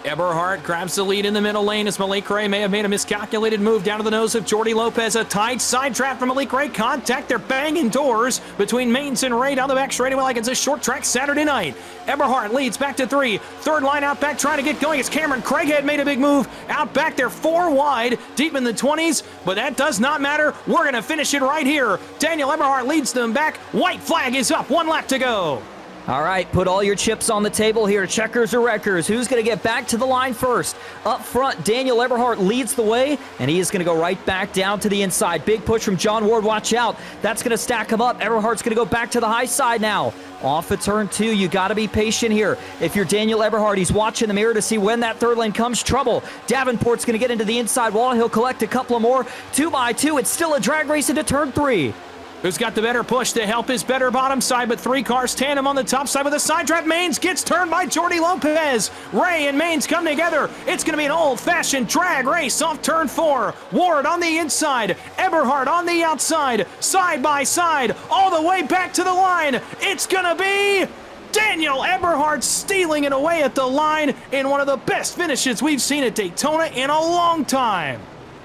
Eberhardt grabs the lead in the middle lane as Malik Ray may have made a miscalculated move down to the nose of Jordy Lopez. A tight side trap from Malik Ray. Contact. They're banging doors between Mains and Ray down the back straightaway like it's a short track Saturday night. Eberhardt leads back to 3. Third line out back trying to get going. As Cameron Craighead made a big move out back there 4 wide deep in the 20s, but that does not matter. We're going to finish it right here. Daniel Eberhardt leads them back. White flag is up. 1 lap to go. All right, put all your chips on the table here. Checkers or wreckers? Who's going to get back to the line first? Up front, Daniel Eberhardt leads the way, and he is going to go right back down to the inside. Big push from John Ward. Watch out. That's going to stack him up. Eberhardt's going to go back to the high side now. Off of turn 2, you got to be patient here. If you're Daniel Eberhardt, he's watching the mirror to see when that third lane comes. Trouble. Davenport's going to get into the inside wall. He'll collect a couple of more. 2 by 2. It's still a drag race into turn 3. Who's got the better push to help his better bottom side, but 3 cars tandem on the top side with a side trap. Mains gets turned by Jordy Lopez. Ray and Mains come together. It's going to be an old-fashioned drag race off turn 4. Ward on the inside, Eberhardt on the outside, side by side, all the way back to the line. It's going to be Daniel Eberhardt stealing it away at the line in one of the best finishes we've seen at Daytona in a long time.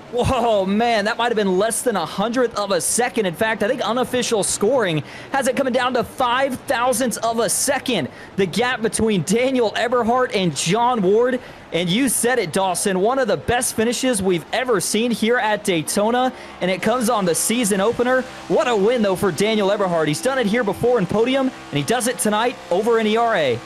Whoa, man, that might have been less than 100th of a second. In fact, I think unofficial scoring has it coming down to 5,000ths of a second. The gap between Daniel Eberhardt and John Ward. And you said it, Dawson, one of the best finishes we've ever seen here at Daytona, and it comes on the season opener. What a win, though, for Daniel Eberhardt. He's done it here before in podium, and he does it tonight over in ERA.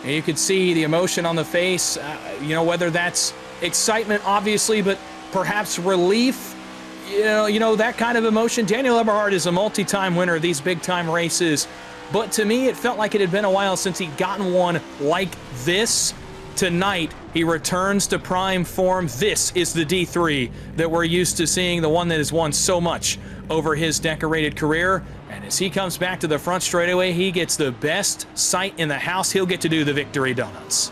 And you could see the emotion on the face, whether that's excitement, obviously, but perhaps relief. That kind of emotion. Daniel Eberhardt is a multi-time winner of these big-time races, but to me, it felt like it had been a while since he'd gotten one like this. Tonight, he returns to prime form. This is the D3 that we're used to seeing, the one that has won so much over his decorated career. And as he comes back to the front straightaway, he gets the best sight in the house. He'll get to do the victory donuts.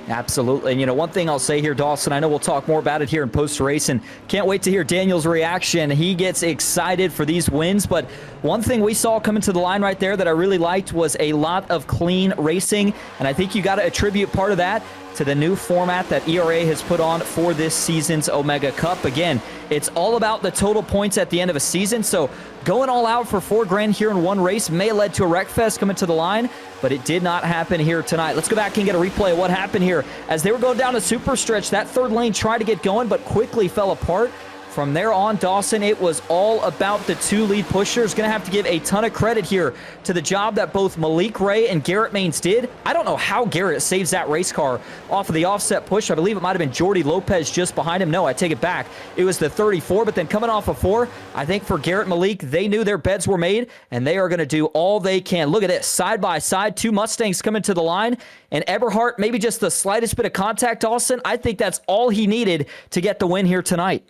Absolutely. And one thing I'll say here, Dawson, I know we'll talk more about it here in post-race, and can't wait to hear Daniel's reaction. He gets excited for these wins, but one thing we saw coming to the line right there that I really liked was a lot of clean racing, and I think you got to attribute part of that to the new format that ERA has put on for this season's Omega Cup. Again, it's all about the total points at the end of a season, so going all out for $4,000 here in one race may have led to a wreck fest coming to the line, but it did not happen here tonight. Let's go back and get a replay of what happened here. As they were going down a super stretch, that third lane tried to get going, but quickly fell apart. From there on, Dawson, it was all about the 2 lead pushers. Going to have to give a ton of credit here to the job that both Malik Ray and Garrett Mains did. I don't know how Garrett saves that race car off of the offset push. I believe it might have been Jordy Lopez just behind him. No, I take it back. It was the 34, but then coming off of 4, I think for Garrett and Malik, they knew their beds were made, and they are going to do all they can. Look at this, side by side, 2 Mustangs coming to the line, and Eberhardt, maybe just the slightest bit of contact, Dawson. I think that's all he needed to get the win here tonight.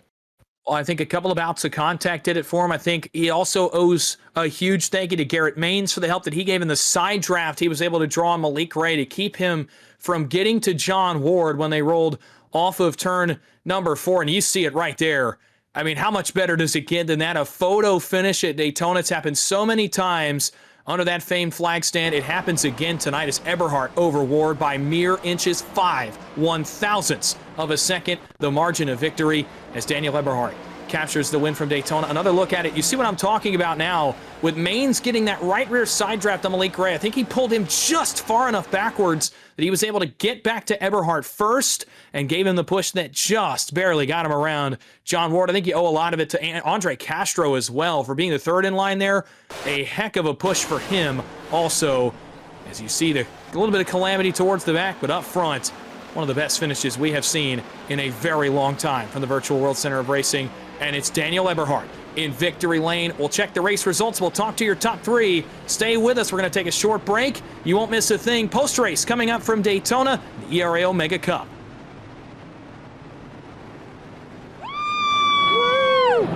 Well, I think a couple of bouts of contact did it for him. I think he also owes a huge thank you to Garrett Mains for the help that he gave in the side draft. He was able to draw on Malik Ray to keep him from getting to John Ward when they rolled off of turn number 4. And you see it right there. I mean, how much better does it get than that? A photo finish at Daytona. It's happened so many times under that famed flag stand. It happens again tonight as Eberhardt over Ward by mere inches, 5/1000ths of a second. The margin of victory as Daniel Eberhardt captures the win from Daytona. Another look at it. You see what I'm talking about now with Mains getting that right rear side draft on Malik Ray. I think he pulled him just far enough backwards that he was able to get back to Eberhardt first and gave him the push that just barely got him around John Ward. I think you owe a lot of it to Andre Castro as well for being the third in line there. A heck of a push for him also, as you see a little bit of calamity towards the back, but up front, one of the best finishes we have seen in a very long time from the Virtual World Center of Racing, and it's Daniel Eberhardt in victory lane. We'll check the race results. We'll talk to your top three. Stay with us. We're going to take a short break. You won't miss a thing. Post-race coming up from Daytona, the ERA Omega Cup.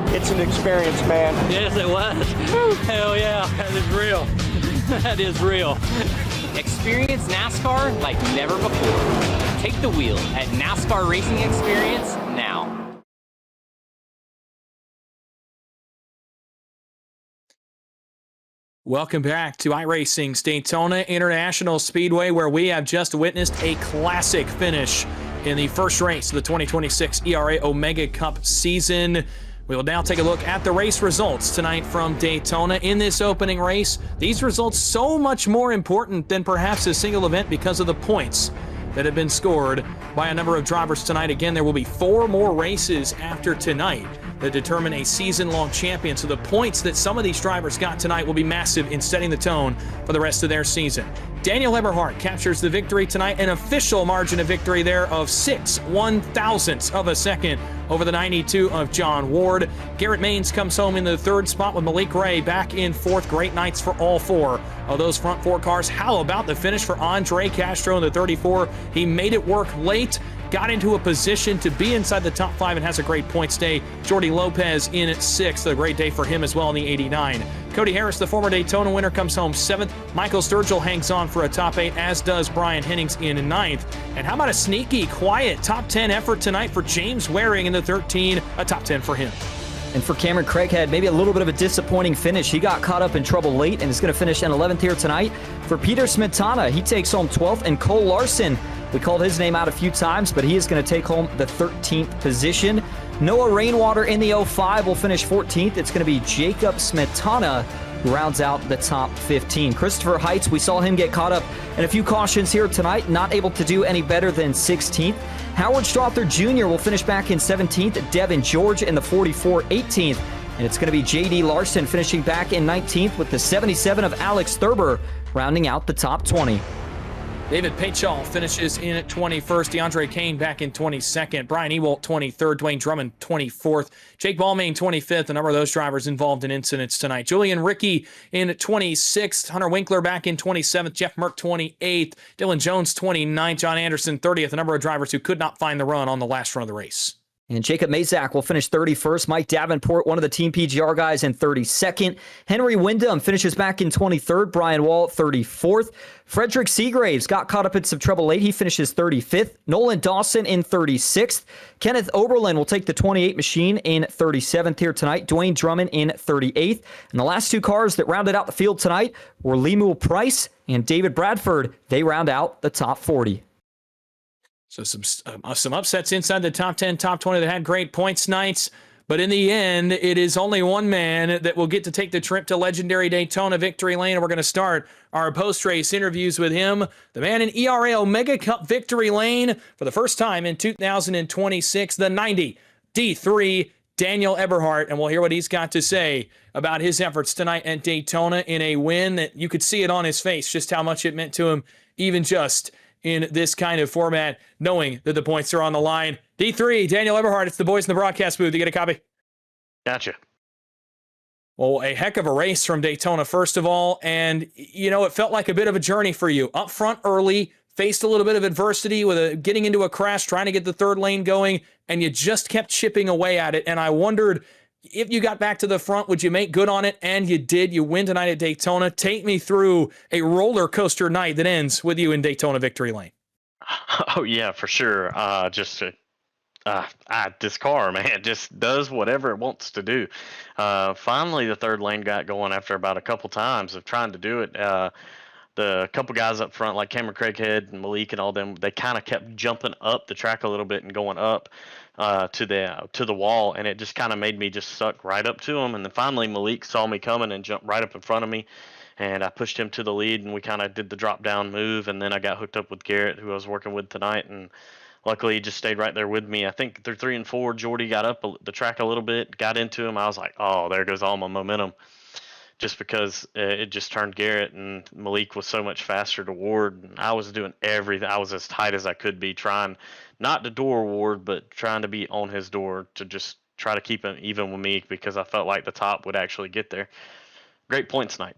It's an experience, man. Yes, it was. Hell yeah, that is real. That is real. Experience NASCAR like never before. Take the wheel at NASCAR Racing Experience now. Welcome back to iRacing's Daytona International Speedway, where we have just witnessed a classic finish in the first race of the 2026 ERA Omega Cup season. We will now take a look at the race results tonight from Daytona. In this opening race, these results so much more important than perhaps a single event because of the points that have been scored by a number of drivers tonight. Again, there will be 4 more races after tonight that determine a season-long champion. So the points that some of these drivers got tonight will be massive in setting the tone for the rest of their season. Daniel Eberhardt captures the victory tonight, an official margin of victory there of 6/1,000ths of a second over the 92 of John Ward. Garrett Maines comes home in the 3rd spot with Malik Ray back in 4th. Great nights for all 4 of those front 4 cars. How about the finish for Andre Castro in the 34? He made it work late, got into a position to be inside the top 5 and has a great points day. Jordy Lopez in at 6th, a great day for him as well in the 89. Cody Harris, the former Daytona winner, comes home 7th. Michael Sturgill hangs on for a top 8, as does Brian Hennings in 9th. And how about a sneaky, quiet top 10 effort tonight for James Waring in the 13, a top 10 for him. And for Cameron Craighead, maybe a little bit of a disappointing finish. He got caught up in trouble late and is going to finish in 11th here tonight. For Peter Smetana, he takes home 12th. And Cole Larson, we called his name out a few times, but he is going to take home the 13th position. Noah Rainwater in the 05 will finish 14th. It's going to be Jacob Smetana who rounds out the top 15. Christopher Heights, we saw him get caught up in a few cautions here tonight, not able to do any better than 16th. Howard Strother Jr. will finish back in 17th. Devin George in the 44, 18th. And it's going to be J.D. Larson finishing back in 19th with the 77 of Alex Thurber rounding out the top 20. David Pachal finishes in at 21st. DeAndre Kane back in 22nd. Brian Ewalt 23rd. Dwayne Drummond 24th. Jake Ballmain 25th. A number of those drivers involved in incidents tonight. Julian Ricky in 26th. Hunter Winkler back in 27th. Jeff Merck 28th. Dylan Jones 29th. John Anderson 30th. A number of drivers who could not find the run on the last run of the race. And Jacob Mazak will finish 31st. Mike Davenport, one of the Team PGR guys, in 32nd. Henry Wyndham finishes back in 23rd. Brian Wall, 34th. Frederick Seagraves got caught up in some trouble late. He finishes 35th. Nolan Dawson in 36th. Kenneth Oberlin will take the 28 machine in 37th here tonight. Dwayne Drummond in 38th. And the last 2 cars that rounded out the field tonight were Lemuel Price and David Bradford. They round out the top 40. So some upsets inside the top 10, top 20 that had great points nights. But in the end, it is only one man that will get to take the trip to legendary Daytona victory lane. And we're going to start our post-race interviews with him, the man in ERA Omega Cup victory lane for the first time in 2026, the 90 D3 Daniel Eberhardt. And we'll hear what he's got to say about his efforts tonight at Daytona in a win that you could see it on his face, just how much it meant to him, even just in this kind of format, knowing that the points are on the line. D3, Daniel Eberhardt, it's the boys in the broadcast booth. You get a copy? Gotcha. Well, a heck of a race from Daytona, first of all. And, you know, it felt like a bit of a journey for you. Up front early, faced a little bit of adversity with getting into a crash, trying to get the third lane going, and you just kept chipping away at it. And I wondered, if you got back to the front, would you make good on it? And you did. You win tonight at Daytona. Take me through a roller coaster night that ends with you in Daytona victory lane. Oh, yeah, for sure. This car, man, just does whatever it wants to do. Finally, the third lane got going after about a couple times of trying to do it. The couple guys up front, like Cameron Craighead and Malik and all them, they kind of kept jumping up the track a little bit and going up to the wall, and it just kind of made me just suck right up to him. And then finally Malik saw me coming and jumped right up in front of me, and I pushed him to the lead, and we kind of did the drop down move. And then I got hooked up with Garrett, who I was working with tonight, and luckily he just stayed right there with me. I think through 3 and 4, Jordy got up the track a little bit, got into him. I was like, oh, there goes all my momentum. just because it just turned Garrett, and Malik was so much faster to Ward. And I was doing everything. I was as tight as I could be, trying not to door Ward, but trying to be on his door to just try to keep him even with me, because I felt like the top would actually get there. Great points night.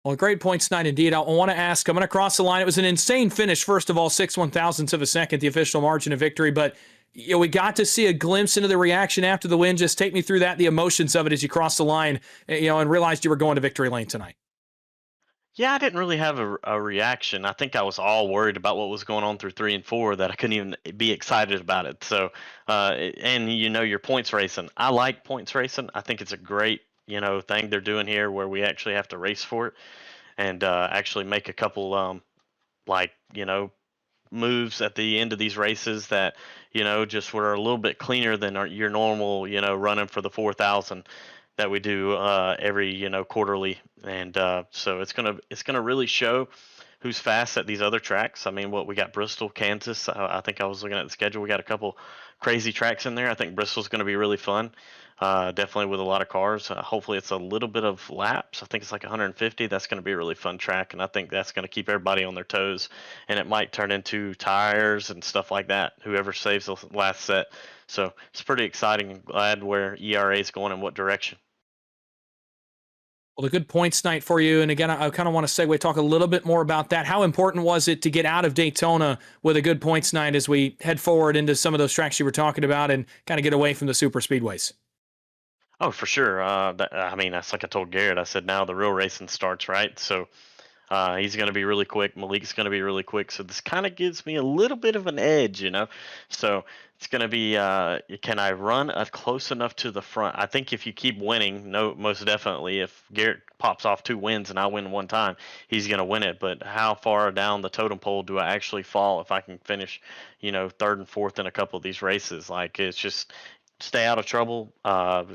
Well, great points tonight indeed. I want to ask, coming across the line, it was an insane finish. First of all, 6/1000ths of a second, the official margin of victory. But we got to see a glimpse into the reaction after the win. Just take me through that, the emotions of it as you crossed the line, and realized you were going to victory lane tonight. Yeah, I didn't really have a reaction. I think I was all worried about what was going on through 3 and 4, that I couldn't even be excited about it. So, and your points racing. I like points racing. I think it's a great thing they're doing here, where we actually have to race for it, and actually make a couple like moves at the end of these races that just were a little bit cleaner than your normal running for the 4,000 that we do every quarterly. And so it's gonna really show who's fast at these other tracks. I mean, what we got: Bristol, Kansas. I think I was looking at the schedule. We got a couple crazy tracks in there. I think Bristol's going to be really fun. Definitely with a lot of cars. Hopefully, it's a little bit of laps. I think it's like 150. That's going to be a really fun track, and I think that's going to keep everybody on their toes. And it might turn into tires and stuff like that. Whoever saves the last set. So it's pretty exciting. I'm glad where ERA is going and what direction. Well, a good points night for you. And again, I kind of want to segue, talk a little bit more about that. How important was it to get out of Daytona with a good points night as we head forward into some of those tracks you were talking about and kind of get away from the super speedways? Oh, for sure. I mean, that's like I told Garrett. I said now the real racing starts, right? So he's going to be really quick. Malik's going to be really quick. So this kind of gives me a little bit of an edge. So it's going to be, can I run close enough to the front? I think if you keep winning, no, most definitely. If Garrett pops off 2 wins and I win 1 time, he's going to win it. But how far down the totem pole do I actually fall if I can finish, 3rd and 4th in a couple of these races? Like, it's just stay out of trouble.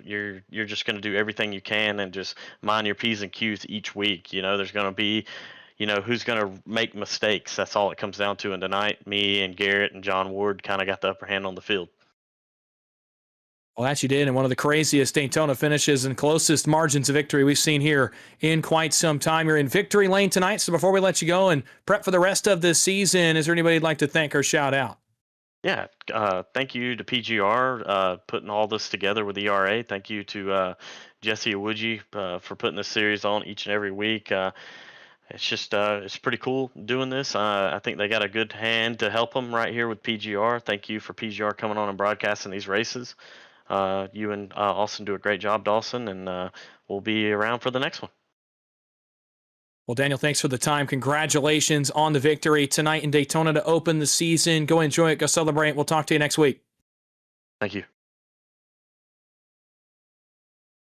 You're just going to do everything you can and just mind your P's and Q's each week. There's going to be, who's going to make mistakes. That's all it comes down to. And tonight, me and Garrett and John Ward kind of got the upper hand on the field. Well, that you did, and one of the craziest Daytona finishes and closest margins of victory we've seen here in quite some time. You're in victory lane tonight, so before we let you go and prep for the rest of the season, is there anybody you'd like to thank or shout out? Yeah, thank you to PGR putting all this together with ERA. Thank you to Jesse Awuji for putting this series on each and every week. It's just it's pretty cool doing this. I think they got a good hand to help them right here with PGR. Thank you for PGR coming on and broadcasting these races. You and Austin do a great job, Dawson, and we'll be around for the next one. Well, Daniel, thanks for the time. Congratulations on the victory tonight in Daytona to open the season. Go enjoy it. Go celebrate. We'll talk to you next week. Thank you.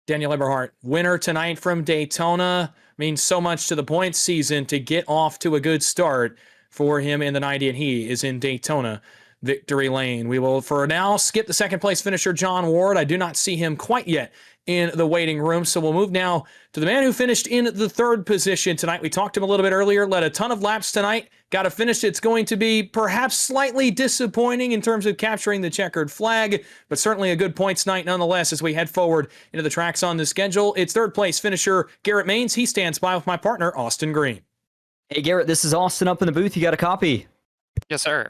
Daniel Eberhardt, winner tonight from Daytona. Means so much to the points season to get off to a good start for him in the 90, and he is in Daytona victory lane. We will, for now, skip the second place finisher, John Ward. I do not see him quite yet in the waiting room, so we'll move now to the man who finished in the 3rd position tonight. We talked to him a little bit earlier, led a ton of laps tonight, got a finish that's going to be perhaps slightly disappointing in terms of capturing the checkered flag, but certainly a good points night nonetheless as we head forward into the tracks on the schedule. It's 3rd place finisher Garrett Maines. He stands by with my partner, Austin Green. Hey, Garrett, this is Austin up in the booth. You got a copy? Yes, sir.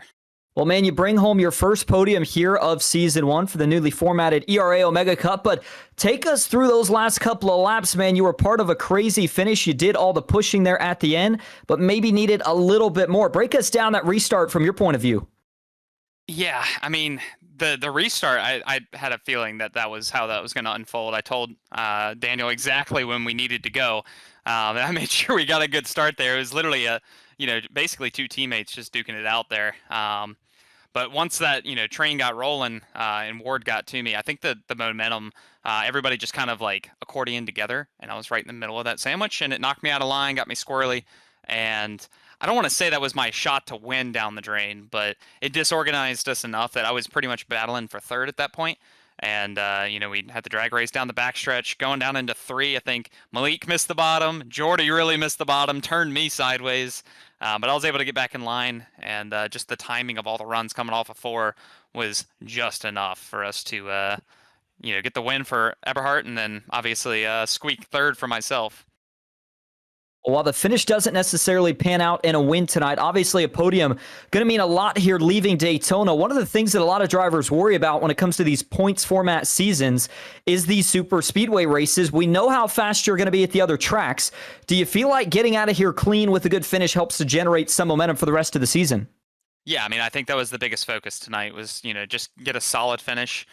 Well, man, you bring home your first podium here of Season 1 for the newly formatted ERA Omega Cup, but take us through those last couple of laps, man. You were part of a crazy finish. You did all the pushing there at the end, but maybe needed a little bit more. Break us down that restart from your point of view. Yeah, I mean, the restart, I had a feeling that was how that was going to unfold. I told Daniel exactly when we needed to go. And I made sure we got a good start there. It was literally basically 2 teammates just duking it out there. But once that, train got rolling and Ward got to me, I think the momentum, everybody just kind of like accordion together, and I was right in the middle of that sandwich, and it knocked me out of line, got me squirrely, and I don't want to say that was my shot to win down the drain, but it disorganized us enough that I was pretty much battling for 3rd at that point. And, we had the drag race down the backstretch, going down into 3. I think Malik missed the bottom. Jordy really missed the bottom, turned me sideways. But I was able to get back in line, and just the timing of all the runs coming off of 4 was just enough for us to, get the win for Eberhardt, and then obviously squeak third for myself. While the finish doesn't necessarily pan out in a win tonight, obviously a podium going to mean a lot here leaving Daytona. One of the things that a lot of drivers worry about when it comes to these points format seasons is these super speedway races. We know how fast you're going to be at the other tracks. Do you feel like getting out of here clean with a good finish helps to generate some momentum for the rest of the season? Yeah, I mean, I think that was the biggest focus tonight was, just get a solid finish.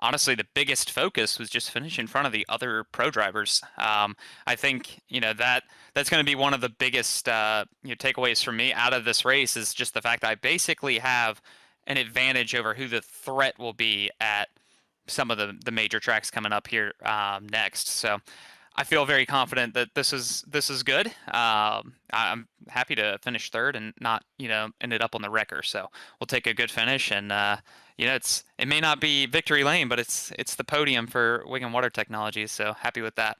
Honestly, the biggest focus was just finish in front of the other pro drivers. I think, that's going to be one of the biggest takeaways for me out of this race is just the fact that I basically have an advantage over who the threat will be at some of the major tracks coming up here next. So I feel very confident that this is good. I'm happy to finish third and not, ended up on the wrecker. So we'll take a good finish and, it may not be victory lane, but it's the podium for Wigan Water Technologies. So happy with that.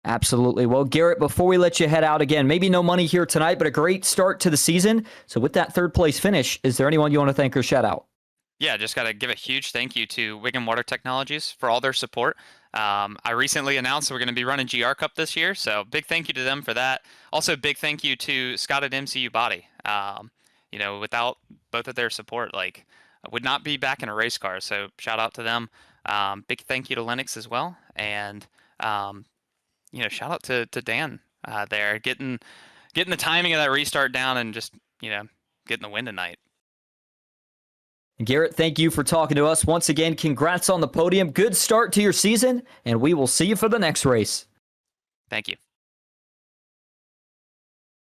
Absolutely. Well, Garrett, before we let you head out again, maybe no money here tonight, but a great start to the season. So with that third place finish, is there anyone you want to thank or shout out? Yeah, just got to give a huge thank you to Wigan Water Technologies for all their support. I recently announced we're going to be running GR Cup this year, so big thank you to them for that. Also, big thank you to Scott at MCU Body. Without both of their support, I would not be back in a race car, so shout out to them. Big thank you to Lennox as well, and shout out to Dan there, getting the timing of that restart down and just getting the win tonight. Garrett, thank you for talking to us. Once again, congrats on the podium. Good start to your season, and we will see you for the next race. Thank you.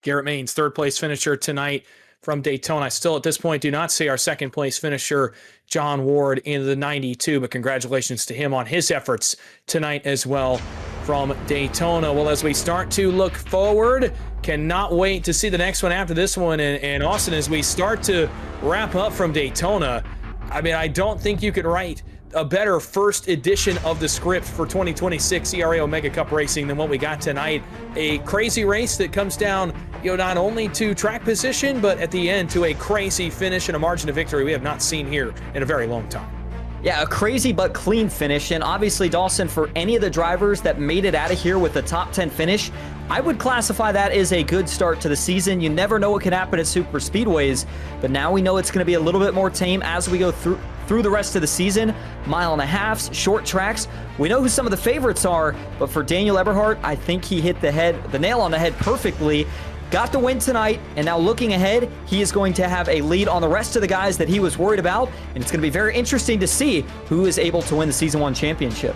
Garrett Maines, third place finisher tonight from Daytona. I still, at this point, do not see our second place finisher, John Ward, in the 92, but congratulations to him on his efforts tonight as well from Daytona. Well, as we start to look forward, cannot wait to see the next one after this one. And Austin, as we start to wrap up from Daytona, I mean, I don't think you could write a better first edition of the script for 2026 ERA Omega Cup racing than what we got tonight. A crazy race that comes down, not only to track position, but at the end to a crazy finish and a margin of victory we have not seen here in a very long time. Yeah, a crazy but clean finish. And obviously, Dawson, for any of the drivers that made it out of here with a top 10 finish, I would classify that as a good start to the season. You never know what can happen at super speedways, but now we know it's going to be a little bit more tame as we go through the rest of the season. Mile and a halves, short tracks. We know who some of the favorites are, but for Daniel Eberhardt, I think he hit the nail on the head perfectly. Got the win tonight, and now looking ahead, he is going to have a lead on the rest of the guys that he was worried about, and it's going to be very interesting to see who is able to win the Season 1 championship.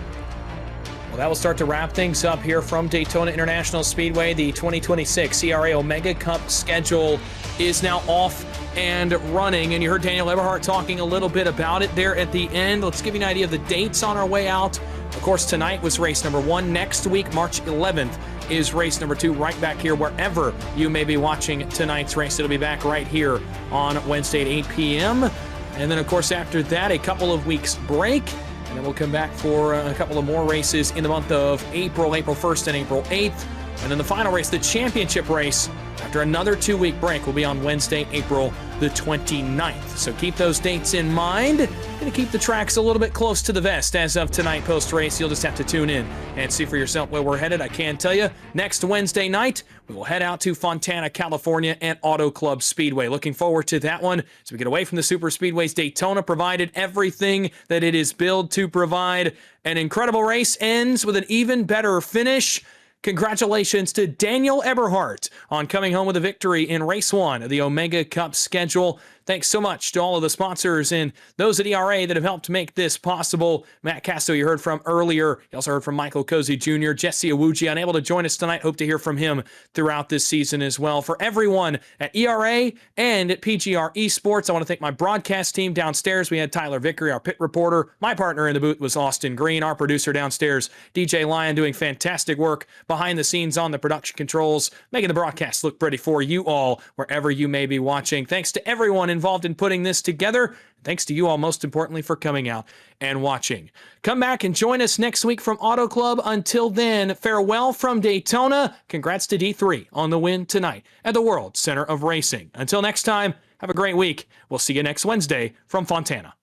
Well, that will start to wrap things up here from Daytona International Speedway. The 2026 ERA Omega Cup schedule is now off and running, and you heard Daniel Eberhardt talking a little bit about it there at the end. Let's give you an idea of the dates on our way out. Of course, tonight was race number 1. Next week, March 11th, is race number 2 right back here wherever you may be watching tonight's race. It'll be back right here on Wednesday at 8 p.m. And then, of course, after that, a couple of weeks break. And then we'll come back for a couple of more races in the month of April 1st and April 8th. And then the final race, the championship race, after another 2-week break, will be on Wednesday, April the 29th. So keep those dates in mind. Going to keep the tracks a little bit close to the vest as of tonight post-race. You'll just have to tune in and see for yourself where we're headed. I can tell you, next Wednesday night, we will head out to Fontana, California at Auto Club Speedway. Looking forward to that one as we get away from the super speedways. Daytona provided everything that it is billed to provide. An incredible race ends with an even better finish. Congratulations to Daniel Eberhardt on coming home with a victory in race 1 of the Omega Cup schedule. Thanks so much to all of the sponsors and those at ERA that have helped make this possible. Matt Casto, you heard from earlier. You also heard from Michael Cozy Jr., Jesse Awuji, unable to join us tonight. Hope to hear from him throughout this season as well. For everyone at ERA and at PGR Esports, I want to thank my broadcast team downstairs. We had Tyler Vickery, our pit reporter. My partner in the booth was Austin Green, our producer downstairs, DJ Lyon, doing fantastic work behind the scenes on the production controls, making the broadcast look pretty for you all, wherever you may be watching. Thanks to everyone involved in putting this together. Thanks to you all, most importantly, for coming out and watching. Come back and join us next week from Auto Club. Until then, farewell from Daytona. Congrats to D3 on the win tonight at the World Center of Racing. Until next time, have a great week. We'll see you next Wednesday from Fontana.